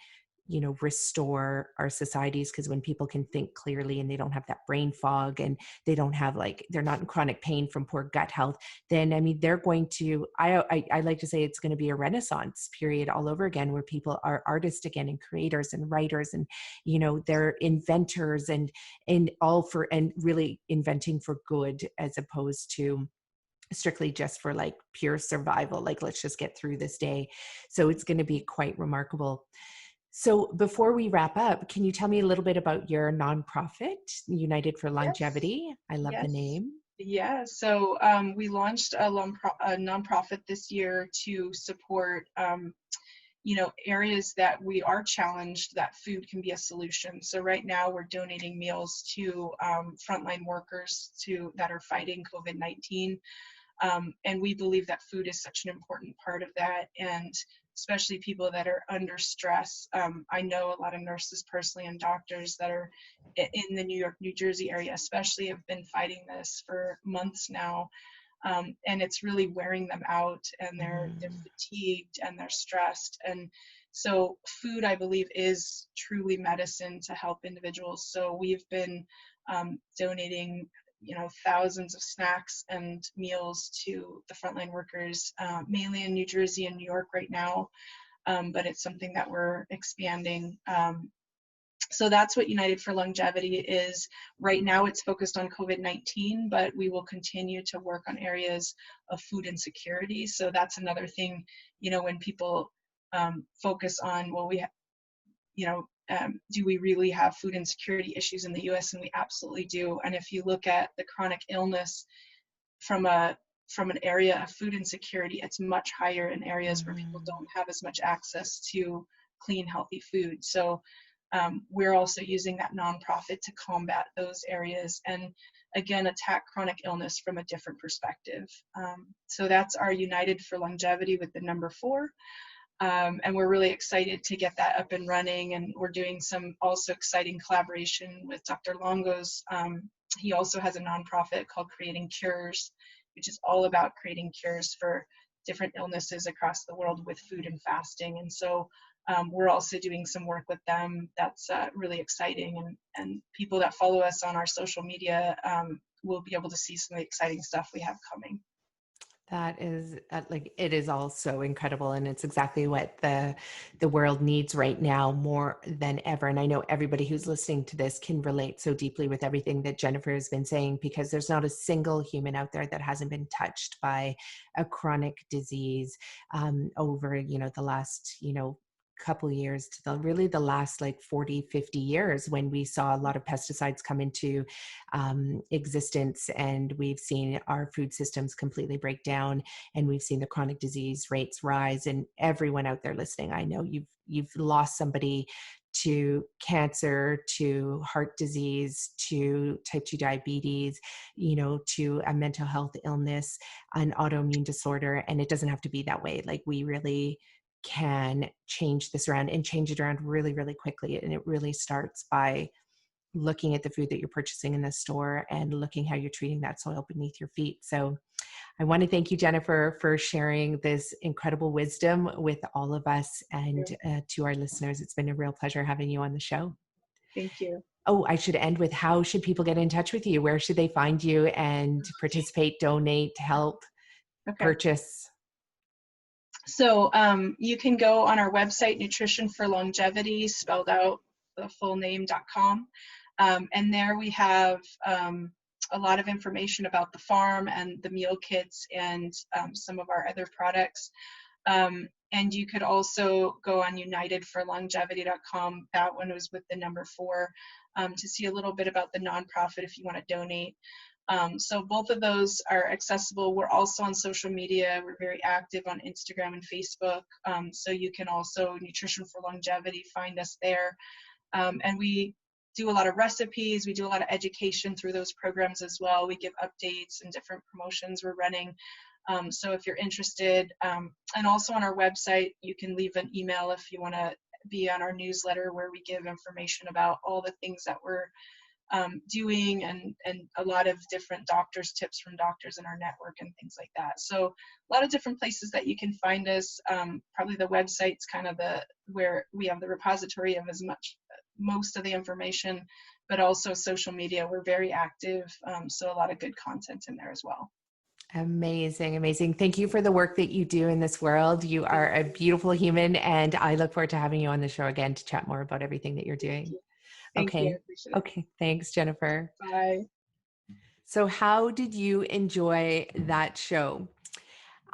restore our societies. Because when people can think clearly and they don't have that brain fog and they don't have they're not in chronic pain from poor gut health, then I mean, they're going to, I like to say it's going to be a renaissance period all over again, where people are artists again and creators and writers and, they're inventors and really inventing for good, as opposed to strictly just for pure survival, let's just get through this day. So it's going to be quite remarkable. So before we wrap up, can you tell me a little bit about your nonprofit, United for Yes. Longevity? I love the Yes. name. Yeah. So we launched a nonprofit this year to support, areas that we are challenged that food can be a solution. So right now we're donating meals to frontline workers that are fighting COVID-19. And we believe that food is such an important part of that, and especially people that are under stress. I know a lot of nurses personally and doctors that are in the New York, New Jersey area especially have been fighting this for months now. And it's really wearing them out, and they're fatigued and they're stressed. And so food, I believe, is truly medicine to help individuals. So we've been donating thousands of snacks and meals to the frontline workers, mainly in New Jersey and New York right now, but it's something that we're expanding. So that's what United for Longevity is. Right now it's focused on COVID-19, but we will continue to work on areas of food insecurity. So that's another thing, when people focus on, well, do we really have food insecurity issues in the US? And we absolutely do. And if you look at the chronic illness from an area of food insecurity, it's much higher in areas where people don't have as much access to clean, healthy food. So we're also using that nonprofit to combat those areas and, again, attack chronic illness from a different perspective. So that's our United for Longevity with the number 4. And we're really excited to get that up and running. And we're doing some also exciting collaboration with Dr. Longo's. He also has a nonprofit called Creating Cures, which is all about creating cures for different illnesses across the world with food and fasting. And so we're also doing some work with them that's really exciting. And people that follow us on our social media will be able to see some of the exciting stuff we have coming. That is it is all so incredible, and it's exactly what the world needs right now more than ever. And I know everybody who's listening to this can relate so deeply with everything that Jennifer has been saying, because there's not a single human out there that hasn't been touched by a chronic disease over the last couple years to the last 40, 50 years, when we saw a lot of pesticides come into existence, and we've seen our food systems completely break down, and we've seen the chronic disease rates rise. And everyone out there listening, I know you've lost somebody to cancer, to heart disease, to type 2 diabetes, to a mental health illness, an autoimmune disorder. And it doesn't have to be that way. We really can change this around, and change it around really, really quickly. And it really starts by looking at the food that you're purchasing in the store and looking how you're treating that soil beneath your feet. So I want to thank you, Jennifer, for sharing this incredible wisdom with all of us, and to our listeners. It's been a real pleasure having you on the show. Thank you. Oh, I should end with, how should people get in touch with you? Where should they find you and participate, donate, help, purchase? So you can go on our website, Nutrition for Longevity, spelled out the full name.com. And there we have a lot of information about the farm and the meal kits and some of our other products. And you could also go on unitedforlongevity.com. That one was with the number 4, to see a little bit about the nonprofit if you want to donate. So both of those are accessible. We're also on social media. We're very active on Instagram and Facebook. So you can also, Nutrition for Longevity, find us there. And we do a lot of recipes. We do a lot of education through those programs as well. We give updates and different promotions we're running. So if you're interested, and also on our website, you can leave an email if you want to be on our newsletter, where we give information about all the things that we're doing, and a lot of different doctors' tips from doctors in our network and things like that. So a lot of different places that you can find us. Probably the website's kind of where we have the repository of most of the information, but also social media. We're very active, so a lot of good content in there as well. Amazing, amazing. Thank you for the work that you do in this world. You are a beautiful human, and I look forward to having you on the show again to chat more about everything that you're doing. Thank you. I Okay. appreciate it. Okay. Thanks, Jennifer. Bye. So how did you enjoy that show?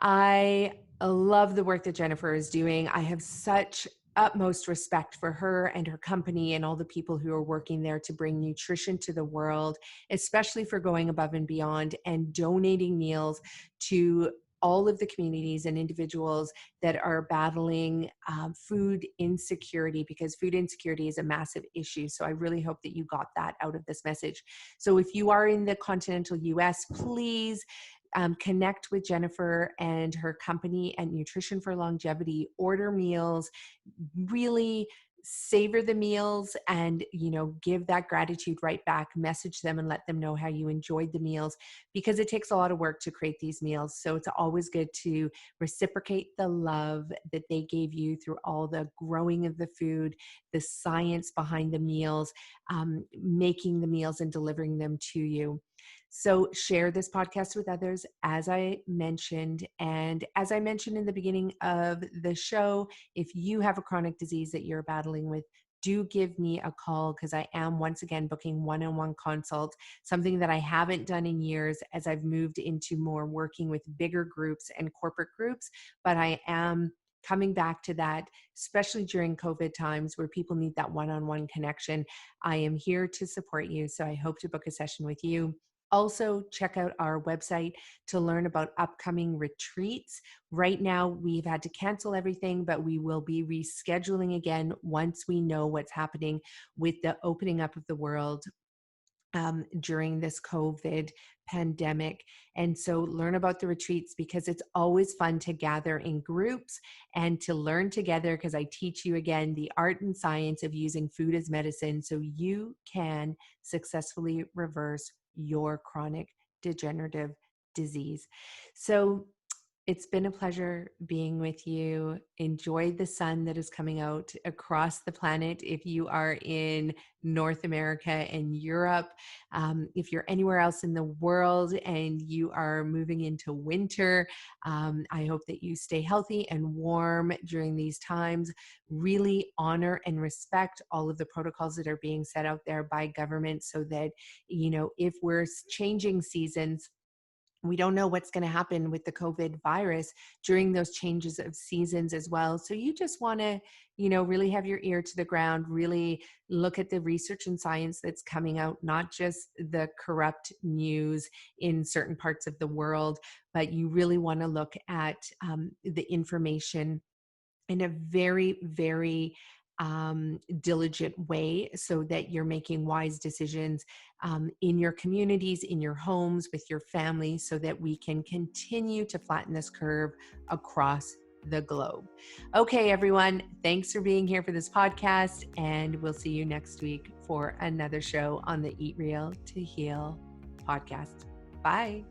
I love the work that Jennifer is doing. I have such utmost respect for her and her company and all the people who are working there to bring nutrition to the world, especially for going above and beyond and donating meals to all of the communities and individuals that are battling food insecurity, because food insecurity is a massive issue. So I really hope that you got that out of this message. So if you are in the continental US, please connect with Jennifer and her company at Nutrition for Longevity. Order meals, really savor the meals, and give that gratitude right back. Message them and let them know how you enjoyed the meals, because it takes a lot of work to create these meals. So it's always good to reciprocate the love that they gave you through all the growing of the food, the science behind the meals, making the meals and delivering them to you. So share this podcast with others, as I mentioned. And as I mentioned in the beginning of the show, if you have a chronic disease that you're battling with, do give me a call, because I am once again booking one-on-one consults, something that I haven't done in years as I've moved into more working with bigger groups and corporate groups. But I am coming back to that, especially during COVID times where people need that one-on-one connection. I am here to support you. So I hope to book a session with you. Also, check out our website to learn about upcoming retreats. Right now, we've had to cancel everything, but we will be rescheduling again once we know what's happening with the opening up of the world during this COVID pandemic. And so learn about the retreats, because it's always fun to gather in groups and to learn together, because I teach you again the art and science of using food as medicine so you can successfully reverse your chronic degenerative disease. So it's been a pleasure being with you. Enjoy the sun that is coming out across the planet. If you are in North America and Europe, if you're anywhere else in the world and you are moving into winter, I hope that you stay healthy and warm during these times. Really honor and respect all of the protocols that are being set out there by government, so that, if we're changing seasons, we don't know what's going to happen with the COVID virus during those changes of seasons as well. So you just want to, really have your ear to the ground, really look at the research and science that's coming out, not just the corrupt news in certain parts of the world, but you really want to look at the information in a very, very diligent way, so that you're making wise decisions in your communities, in your homes, with your family, so that we can continue to flatten this curve across the globe. Okay, everyone, thanks for being here for this podcast, and we'll see you next week for another show on the Eat Real to Heal podcast. Bye.